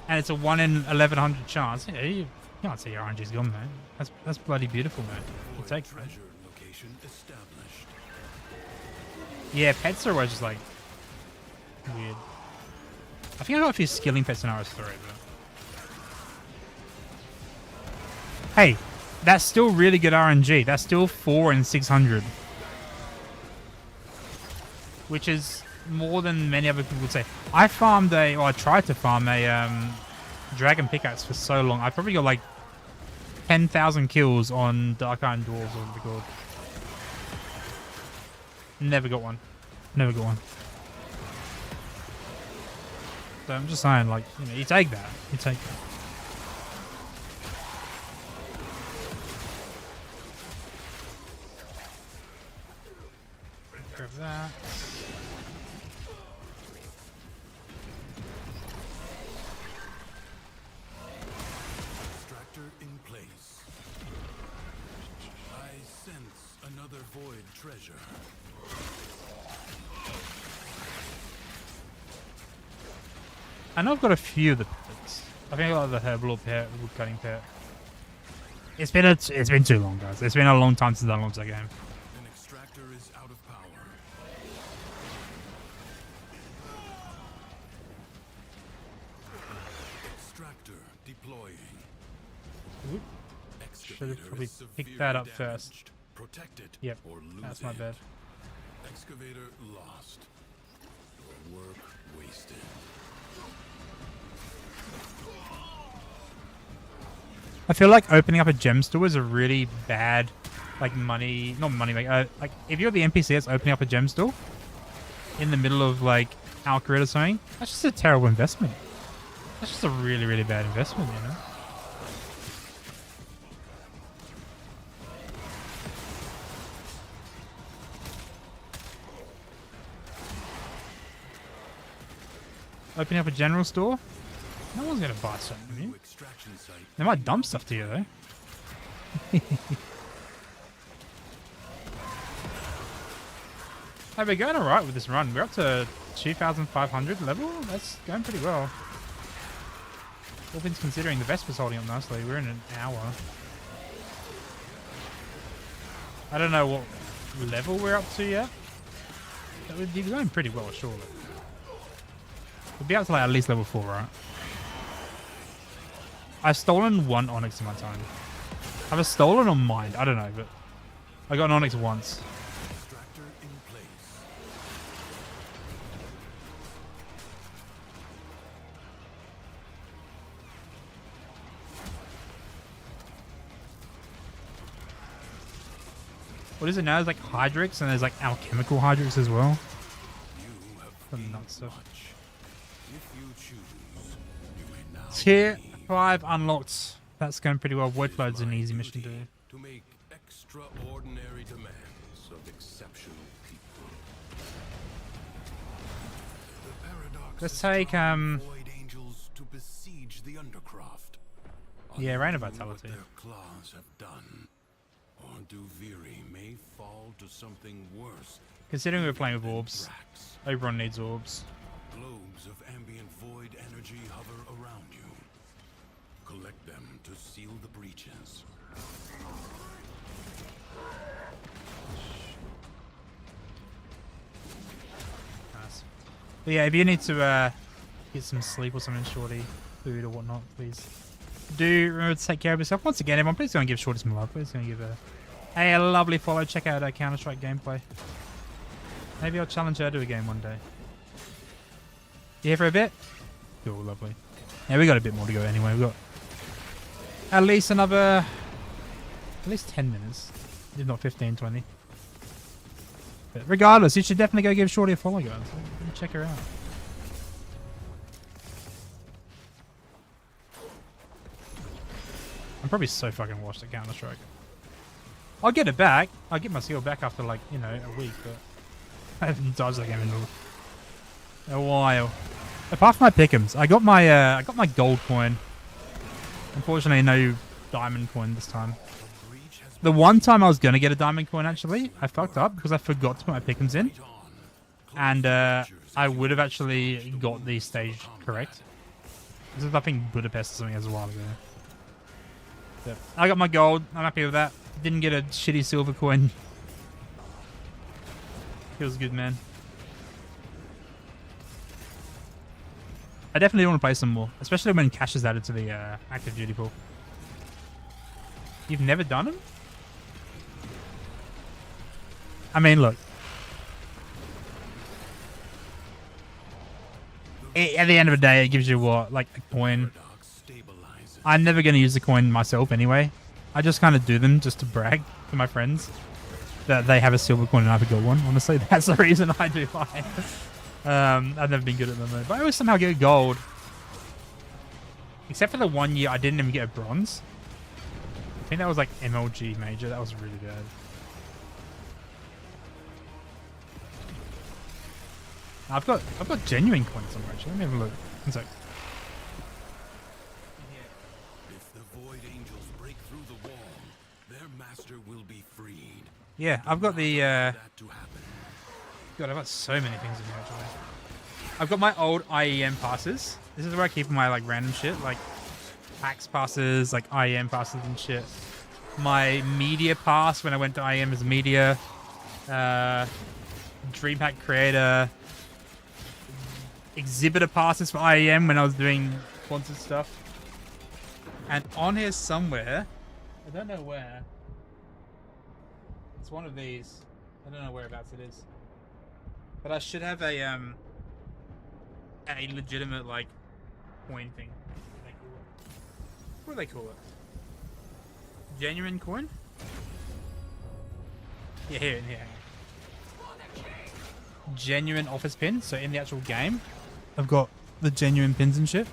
And it's a 1 in 1100 chance. Yeah, you can't say your RNG's gone, man. That's bloody beautiful, man. You take it. Yeah, pets are always just like weird. I think I got a few skilling pets in RS3, but hey, that's still really good RNG. That's still 4 in 600. Which is more than many other people would say. I tried to farm a dragon pickaxe for so long. I probably got like 10,000 kills on Dark Iron Dwarves or whatever they're called. Never got one. Never got one. So I'm just saying, like, you know, you take that. You take that. Grab that. Extractor in place. I sense another void treasure. I know I've got a few of the pets. I think I got the herbal pet, the wood cutting pet. It's been too long, guys. It's been a long time since I launched that game. An extractor is out of power. Extractor deploying. Should have probably picked that up first. Protect it Yep, or lose that's my it. bad. Excavator lost. Your work wasted. I feel like opening up a gem store is a really bad, like not money, like if you're the NPC that's opening up a gem store in the middle of like Alcrid or something, that's just a terrible investment. That's just a really, really bad investment, you know? Opening up a general store? No one's gonna buy something from you. Extraction site. They might dump stuff to you though. Hey, we're going alright with this run. We're up to 2,500 level. That's going pretty well. All things considering, the Vesper's holding up nicely. We're in an hour. I don't know what level we're up to yet. But we're going pretty well, surely. We'll be up to like at least level 4, right? I've stolen 1 Onyx in my time. Have I stolen or mined? I don't know, but I got an Onyx once. Extractor in place. What is it now? There's like Hydrix and there's like alchemical Hydrix as well. You have Some gained nut stuff. much. If you choose, you may now Tier leave 5 unlocked. That's going pretty well. Void Flood's an easy mission to do. to make extraordinary demands of exceptional people. The paradox Let's is take, allowing Void Angels to besiege the Undercroft. Yeah, Rain of Undo Vitality. What their claws have done, or Duviri may fall to something worse. Considering we're playing with than orbs, Thrax. Oberon needs orbs. Globes of ambient void energy hover around you. Collect them to seal the breaches. Nice. But yeah, if you need to get some sleep or something, Shorty, food or whatnot, please do remember to take care of yourself. Once again, everyone, please go and give Shorty some love. Please go and give her a lovely follow. Check out her Counter-Strike gameplay. Maybe I'll challenge her to a game one day. You here for a bit? Cool, lovely. Yeah, we got a bit more to go anyway. We've got at least another... At least 10 minutes. If not 15, 20. But regardless, you should definitely go give Shorty a follow, guys. Check her out. I'm probably so fucking washed at Counter-Strike. I'll get it back. I'll get my skill back after, like, you know, a week, but I haven't dodged that game in a while. Apart from my pick'ems, I got my gold coin. Unfortunately, no diamond coin this time. The one time I was gonna get a diamond coin, actually, I fucked up because I forgot to put my pick'ems in, and I would have actually got the stage correct. This is, I think, Budapest or something as a while ago. But I got my gold. I'm happy with that. Didn't get a shitty silver coin. Feels good, man. I definitely want to play some more, especially when cash is added to the active duty pool. You've never done them? I mean, look. At the end of the day, it gives you what, like a coin. I'm never going to use the coin myself anyway. I just kind of do them just to brag to my friends that they have a silver coin and I have a gold one. Honestly, that's the reason I do mine. I've never been good at them though, but I always somehow get gold. Except for the one year I didn't even get a bronze. I think that was like MLG major. That was really bad. I've got genuine coins somewhere actually. Let me have a look. One sec. If the Void Angels break through the wall, their master will be freed. Yeah, I've got the That to happen. God, I've got so many things in here actually. I've got my old IEM passes. This is where I keep my like random shit, like PAX passes, like IEM passes and shit. My media pass when I went to IEM as media. DreamHack creator. Exhibitor passes for IEM when I was doing sponsored stuff. And on here somewhere, I don't know where. It's one of these. I don't know whereabouts it is. But I should have a legitimate like coin thing. What do they call it? Genuine coin? Yeah, here. Genuine office pin. So in the actual game, I've got the genuine pins and shit.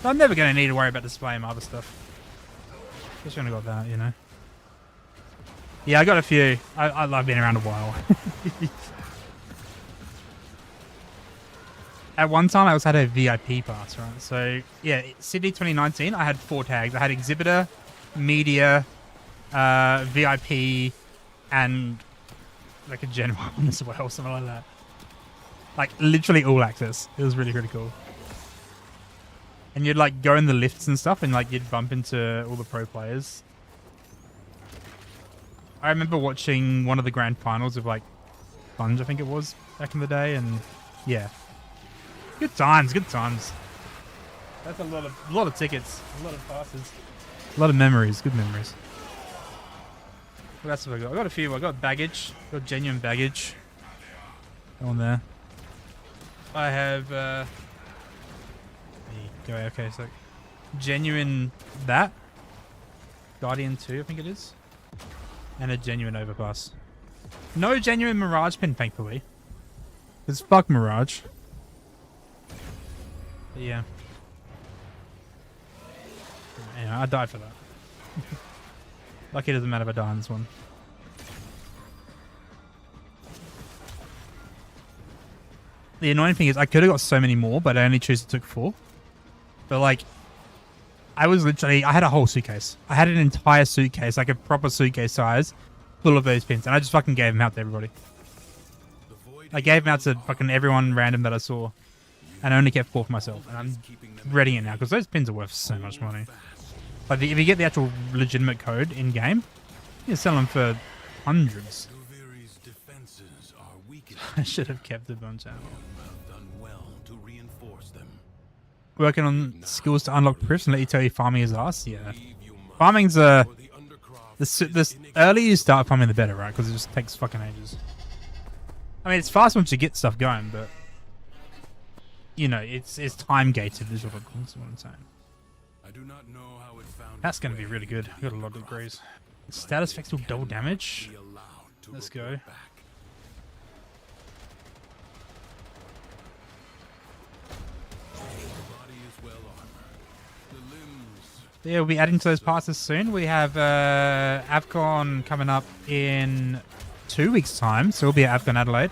But I'm never going to need to worry about displaying my other stuff. Just only got that, you know. Yeah, I got a few. I love being around a while. At one time, I also had a VIP pass, right? So, yeah, Sydney 2019, I had 4 tags. I had Exhibitor, Media, VIP, and like a general one as well, something like that. Like, literally all access. It was really, really cool. And you'd, like, go in the lifts and stuff, and, like, you'd bump into all the pro players. I remember watching one of the grand finals of, like, Sponge, I think it was, back in the day, and, yeah. Good times, good times. That's a lot of tickets, a lot of passes, a lot of memories, good memories. What else have I got? I got a few. I got baggage, got genuine baggage on there. I have. There you go. Okay, so genuine that Guardian 2, I think it is, and a genuine overpass. No genuine Mirage pin, thankfully. Because fuck Mirage. But yeah. Yeah, I died for that. Lucky it doesn't matter if I die on this one. The annoying thing is I could have got so many more, but I only chose to took 4. But like, I had a whole suitcase. I had an entire suitcase, like a proper suitcase size, full of those pins, and I just fucking gave them out to everybody. I gave them out to fucking everyone random that I saw, and I only kept 4 for myself, and I'm reading it now, because those pins are worth so much money. Like, if you get the actual legitimate code in-game, you can sell them for hundreds. I should have kept a bunch out. Working on skills to unlock proofs and let you tell you farming is ass. Yeah, farming's the earlier you start farming, the better, right? Because it just takes fucking ages. I mean, it's fast once you get stuff going, but you know, it's time gated. Is what I'm saying. I do not know how it found. That's going to be really good. I got a lot of degrees. Status effects will double damage. Let's go. Yeah, we'll be adding to those passes soon. We have AFCON coming up in 2 weeks' time, so we'll be at AFCON Adelaide.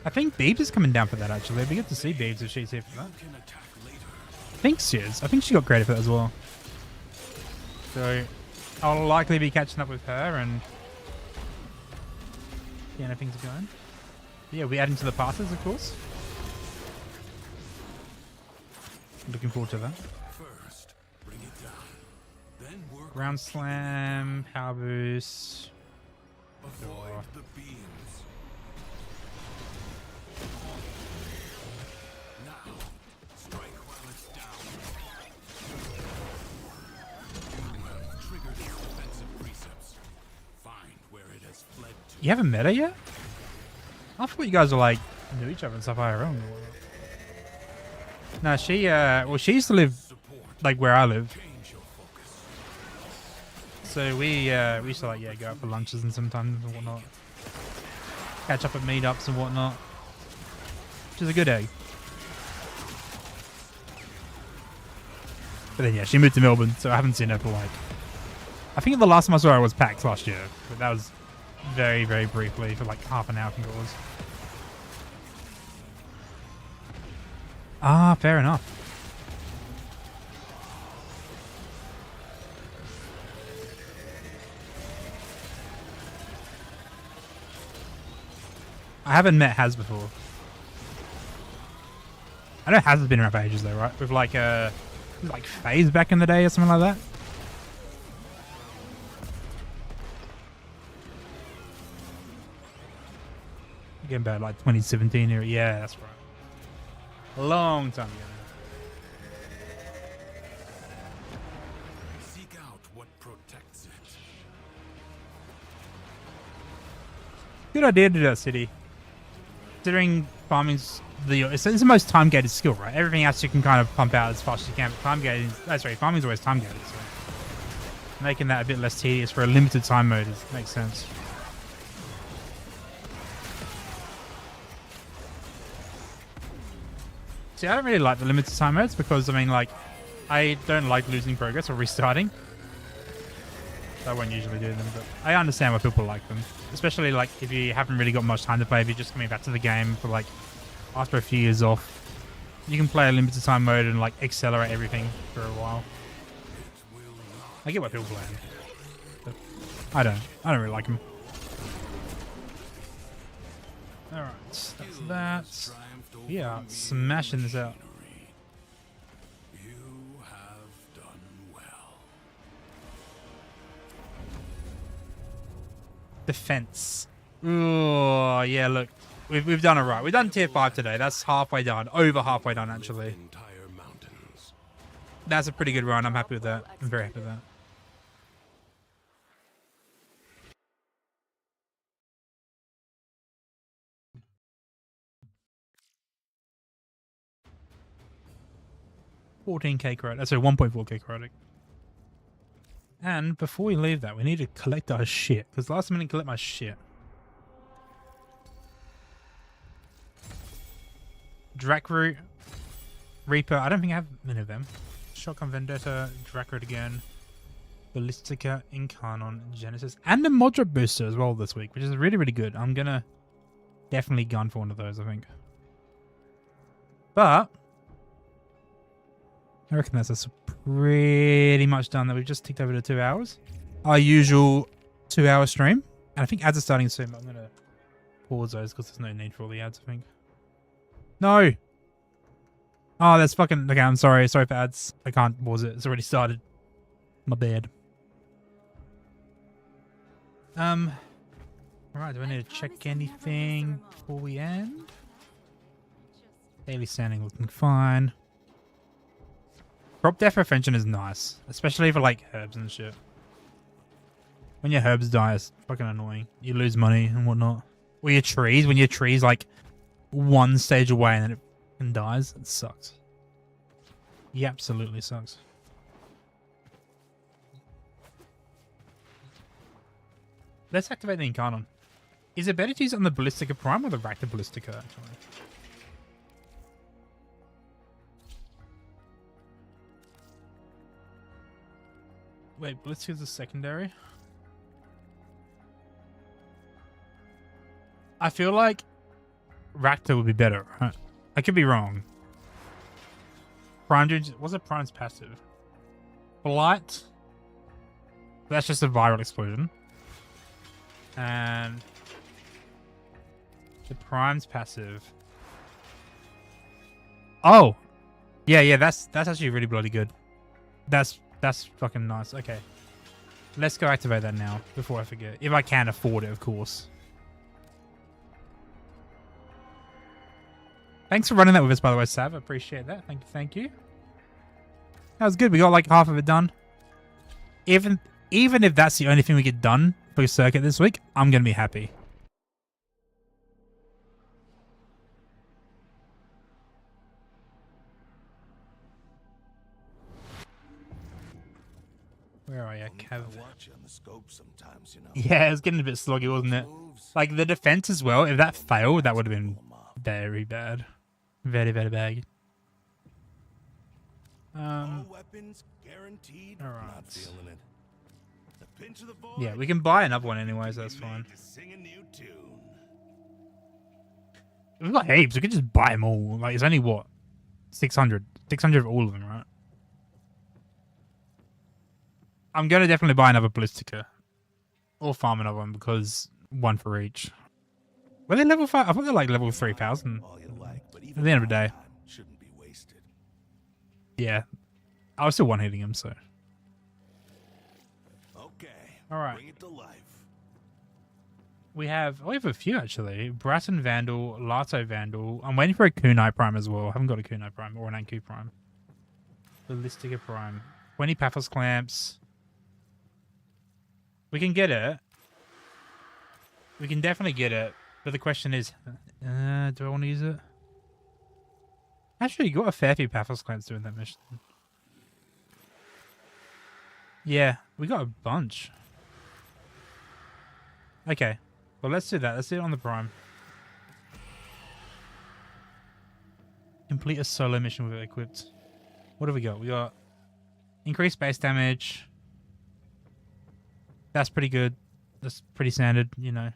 I think Beebs is coming down for that, actually. It'd be good to see Beebs if she's here for that. I think she is. I think she got created for that as well. So I'll likely be catching up with her and yeah, how things are going. But yeah, we'll be adding to the passes, of course. Looking forward to that. Ground slam, power boost. Avoid the beams. Now, strike while it's down. You have triggered its defensive precepts. Find where it has fled to. You haven't met her yet? I thought you guys were like knew each other and stuff IRL. No, she well, she used to live like where I live. So we used to like go out for lunches and sometimes and whatnot, catch up at meetups and whatnot, which is a good egg. But then yeah, she moved to Melbourne, so I haven't seen her for like, I think the last time I saw her was PAX last year, but that was very, very briefly for like half an hour, I think it was. Ah, fair enough. I haven't met Haz before. I know Haz has been around for ages though, right? With like FaZe back in the day or something like that. Again, about like 2017 era. Yeah, that's right. A long time ago. Seek out what protects it. Good idea to do that, City. considering farming's it's the most time gated skill, right? Everything else you can kind of pump out as fast as you can, but farming's always time gated, so making that a bit less tedious for a limited time mode makes sense. See, I don't really like the limited time modes because, I mean, like, I don't like losing progress or restarting. I won't usually do them, but I understand why people like them. Especially, like, if you haven't really got much time to play, if you're just coming back to the game for, like, after a few years off. You can play a limited time mode and, like, accelerate everything for a while. I get why people play them. But I don't really like them. Alright, that's that. Yeah, smashing this out. You have done well. Defense. Oh, yeah, look. We've done it right. We've done tier 5 today. That's halfway done. Over halfway done, actually. Entire mountains. That's a pretty good run. I'm happy with that. I'm very happy with that. $14k credit. Sorry, 1.4k credit. And before we leave that, we need to collect our shit. Because last time I didn't collect my shit. Drakroot, Reaper. I don't think I have many of them. Shotgun Vendetta, Drakroot again, Ballistica, Incarnon, Genesis, and the Modrop booster as well this week, which is really, really good. I'm gonna definitely gun for one of those, I think. But I reckon that's us pretty much done. That we've just ticked over to 2 hours. Our usual 2-hour stream, and I think ads are starting soon. But I'm gonna pause those because there's no need for all the ads, I think. No. Oh, that's fucking... Okay, I'm sorry. Sorry for ads. I can't pause it. It's already started. My bad. Alright, do I need to check anything before we end? Daily standing looking fine. Crop death prevention is nice. Especially for, like, herbs and shit. When your herbs die, it's fucking annoying. You lose money and whatnot. Or your trees. When your trees, like... one stage away and then it dies. It sucks. He absolutely sucks. Let's activate the Incarnon. Is it better to use it on the Ballistica Prime or the Raptor Ballistica, actually? Wait, Ballistica's a secondary? I feel like Raptor would be better, right? I could be wrong. Prime dude, what's a Prime's passive? Blight. That's just a viral explosion. And the Prime's passive. Oh, yeah, that's actually really bloody good. That's fucking nice. Okay, let's go activate that now before I forget. If I can afford it, of course. Thanks for running that with us, by the way, Sav. I appreciate that. Thank you. That was good. We got like half of it done. Even if that's the only thing we get done for circuit this week, I'm gonna be happy. Where are you, Kev? Yeah, it was getting a bit sloggy, wasn't it? Like the defense as well. If that failed, that would have been very bad. Very, very bad. Weapons guaranteed. All right. Not feeling it. The pinch of the void. Yeah, we can buy another one anyway, so that's fine. Sing a new tune. We've got heaps. We could just buy them all. Like, it's only what? 600. 600 of all of them, right? I'm going to definitely buy another Ballistica. Or farm another one because one for each. Were they level 5? I thought they're like level 3000. At the end of the day. Shouldn't be wasted. Yeah. I was still one-hitting him, so. Okay. All right. Bring it to life. We have a few actually. Bratton Vandal, Lato Vandal. I'm waiting for a Kunai Prime as well. I haven't got a Kunai Prime or an Anku Prime. Ballistica Prime. 20 Paphos Clamps. We can get it. We can definitely get it. But the question is, do I want to use it? Actually, you got a fair few Pathos clans doing that mission. Yeah, we got a bunch. Okay, well, let's do that. Let's do it on the Prime. Complete a solo mission with it equipped. What have we got? We got increased base damage. That's pretty good. That's pretty standard, you know.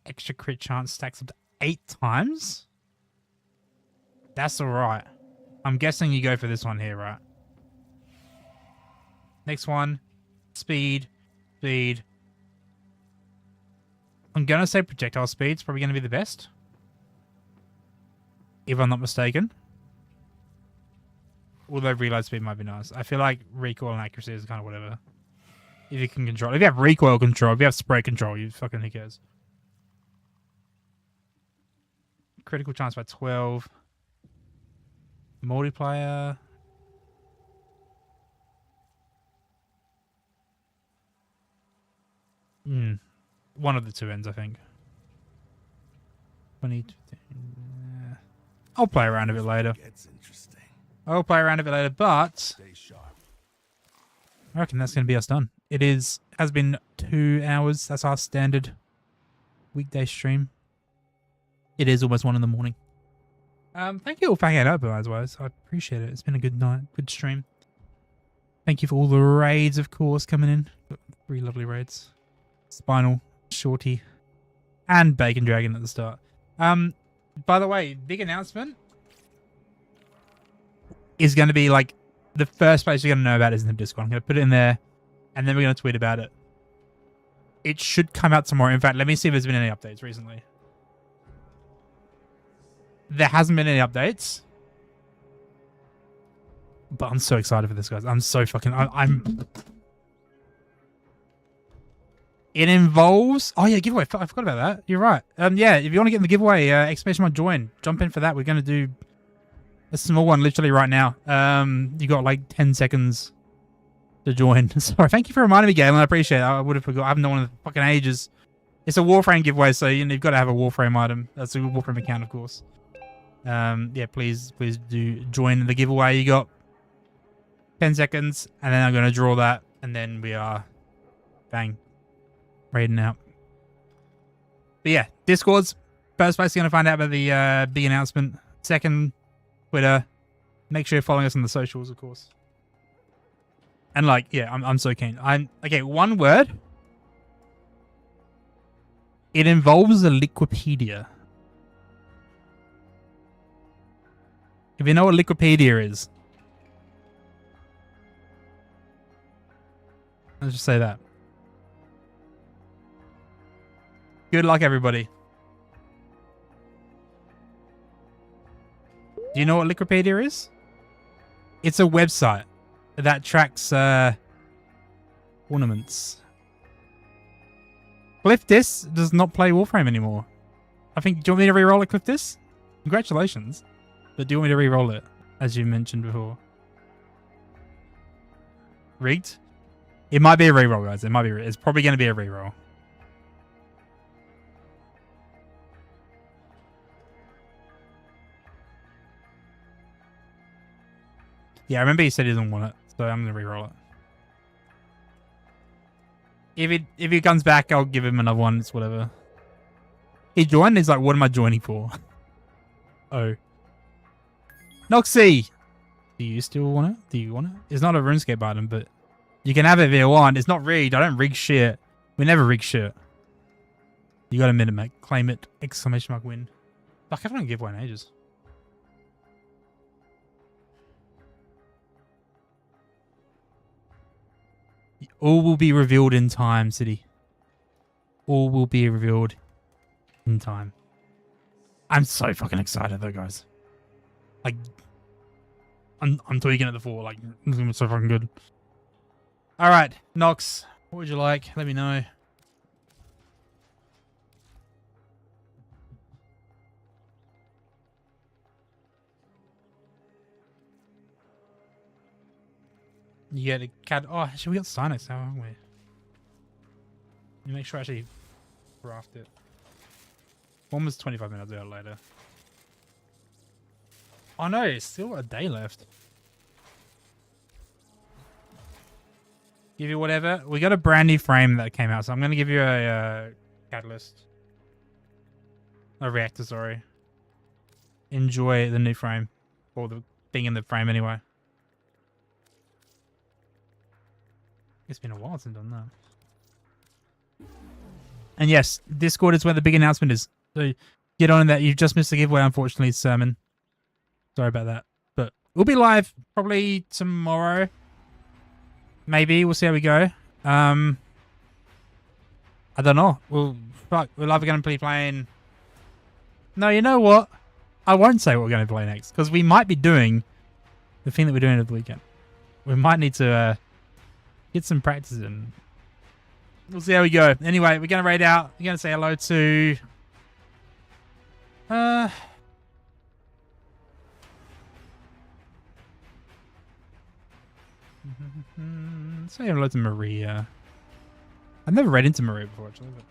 Extra crit chance stacks up to 8 times? That's alright. I'm guessing you go for this one here, right? Next one. Speed. Speed. I'm going to say projectile speed's probably going to be the best. If I'm not mistaken. Although reload speed might be nice. I feel like recoil and accuracy is kind of whatever. If you can control. If you have recoil control, if you have spray control, you fucking who cares. Critical chance by 12. Multiplayer. One of the two ends, I think. 20. I'll play around a bit later. Gets interesting. I'll play around a bit later, but Stay sharp. I reckon that's going to be us done. It has been 2 hours. That's our standard weekday stream. It is almost 1 in the morning. Thank you all for hanging out, otherwise. I appreciate it. It's been a good night, good stream. Thank you for all the raids, of course, coming in. 3 lovely raids. Spinal, Shorty, and Bacon Dragon at the start. By the way, big announcement is going to be like the first place you're going to know about is in the Discord. I'm going to put it in there, and then we're going to tweet about it. It should come out tomorrow. In fact, let me see if there's been any updates recently. There hasn't been any updates. But I'm so excited for this, guys. I'm so fucking... I'm... It involves... Oh, yeah, giveaway. I forgot about that. You're right. Yeah, if you want to get in the giveaway, exclamation mark join. Jump in for that. We're going to do a small one literally right now. You got like 10 seconds to join. Sorry, thank you for reminding me, Galen. I appreciate it. I would have forgot. I haven't known one in fucking ages. It's a Warframe giveaway, so you know, you've got to have a Warframe item. That's a Warframe account, of course. Yeah, please do join the giveaway. You got 10 seconds, and then I'm going to draw that, and then we are, bang, raiding out. But yeah, Discord's first place you're going to find out about the big announcement. Second, Twitter. Make sure you're following us on the socials, of course. And like, yeah, I'm so keen. Okay, one word. It involves a Liquipedia. If you know what Liquipedia is, let's just say that. Good luck, everybody. Do you know what Liquipedia is? It's a website that tracks ornaments. Cliftis does not play Warframe anymore. I think, do you want me to re-roll it, Cliftis? Congratulations. But do you want me to re-roll it, as you mentioned before? Rigged? It might be a re-roll, guys. It might be. It's probably going to be a re-roll. Yeah, I remember he said he doesn't want it, so I'm going to re-roll it. If he comes back, I'll give him another one. It's whatever. He joined. He's like, what am I joining for? Oh. Noxy! Do you still want it? Do you want it? It's not a RuneScape item, but you can have it if you want. It's not rigged. I don't rig shit. We never rig shit. You got a minute, mate. Claim it. Exclamation mark win. Fuck, I haven't given away in ages. All will be revealed in time, City. All will be revealed in time. I'm so fucking excited though, guys. Like, I'm tweaking at the 4. Like, it's gonna be so fucking good. Alright, Nox, what would you like? Let me know. You get a cat. Oh, actually, we got Sinex now, haven't we? Let me make sure I actually craft it. Almost 25 minutes out later. Oh no, it's still a day left. Give you whatever. We got a brand new frame that came out, so I'm going to give you a catalyst. A reactor, sorry. Enjoy the new frame. Or the thing in the frame anyway. It's been a while since I've done that. And yes, Discord is where the big announcement is. So get on that. You've just missed the giveaway, unfortunately, Sermon. Sorry about that. But we'll be live probably tomorrow. Maybe. We'll see how we go. I don't know. We're either going to be playing... No, you know what? I won't say what we're going to play next. Because we might be doing the thing that we're doing over the weekend. We might need to get some practice in. We'll see how we go. Anyway, we're going to raid out. We're going to say hello to... Say hello to Maria. I've never read into Maria before, actually. But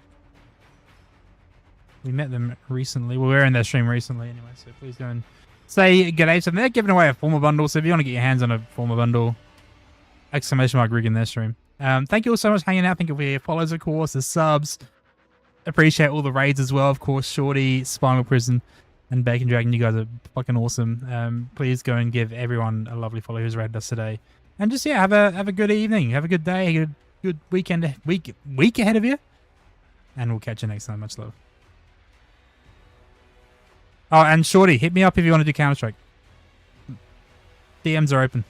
we met them recently. We were in their stream recently anyway, so please go and say g'day. So they're giving away a former bundle, so if you want to get your hands on a former bundle, exclamation mark rig in their stream. Thank you all so much for hanging out. Thank you for your follows, of course, the subs. Appreciate all the raids as well, of course. Shorty, Spinal Prison, and Bacon Dragon. You guys are fucking awesome. Please go and give everyone a lovely follow who's raided us today. And just, yeah, have a good evening. Have a good day. A good weekend. Week ahead of you. And we'll catch you next time. Much love. Oh, and Shorty, hit me up if you want to do Counter-Strike. DMs are open.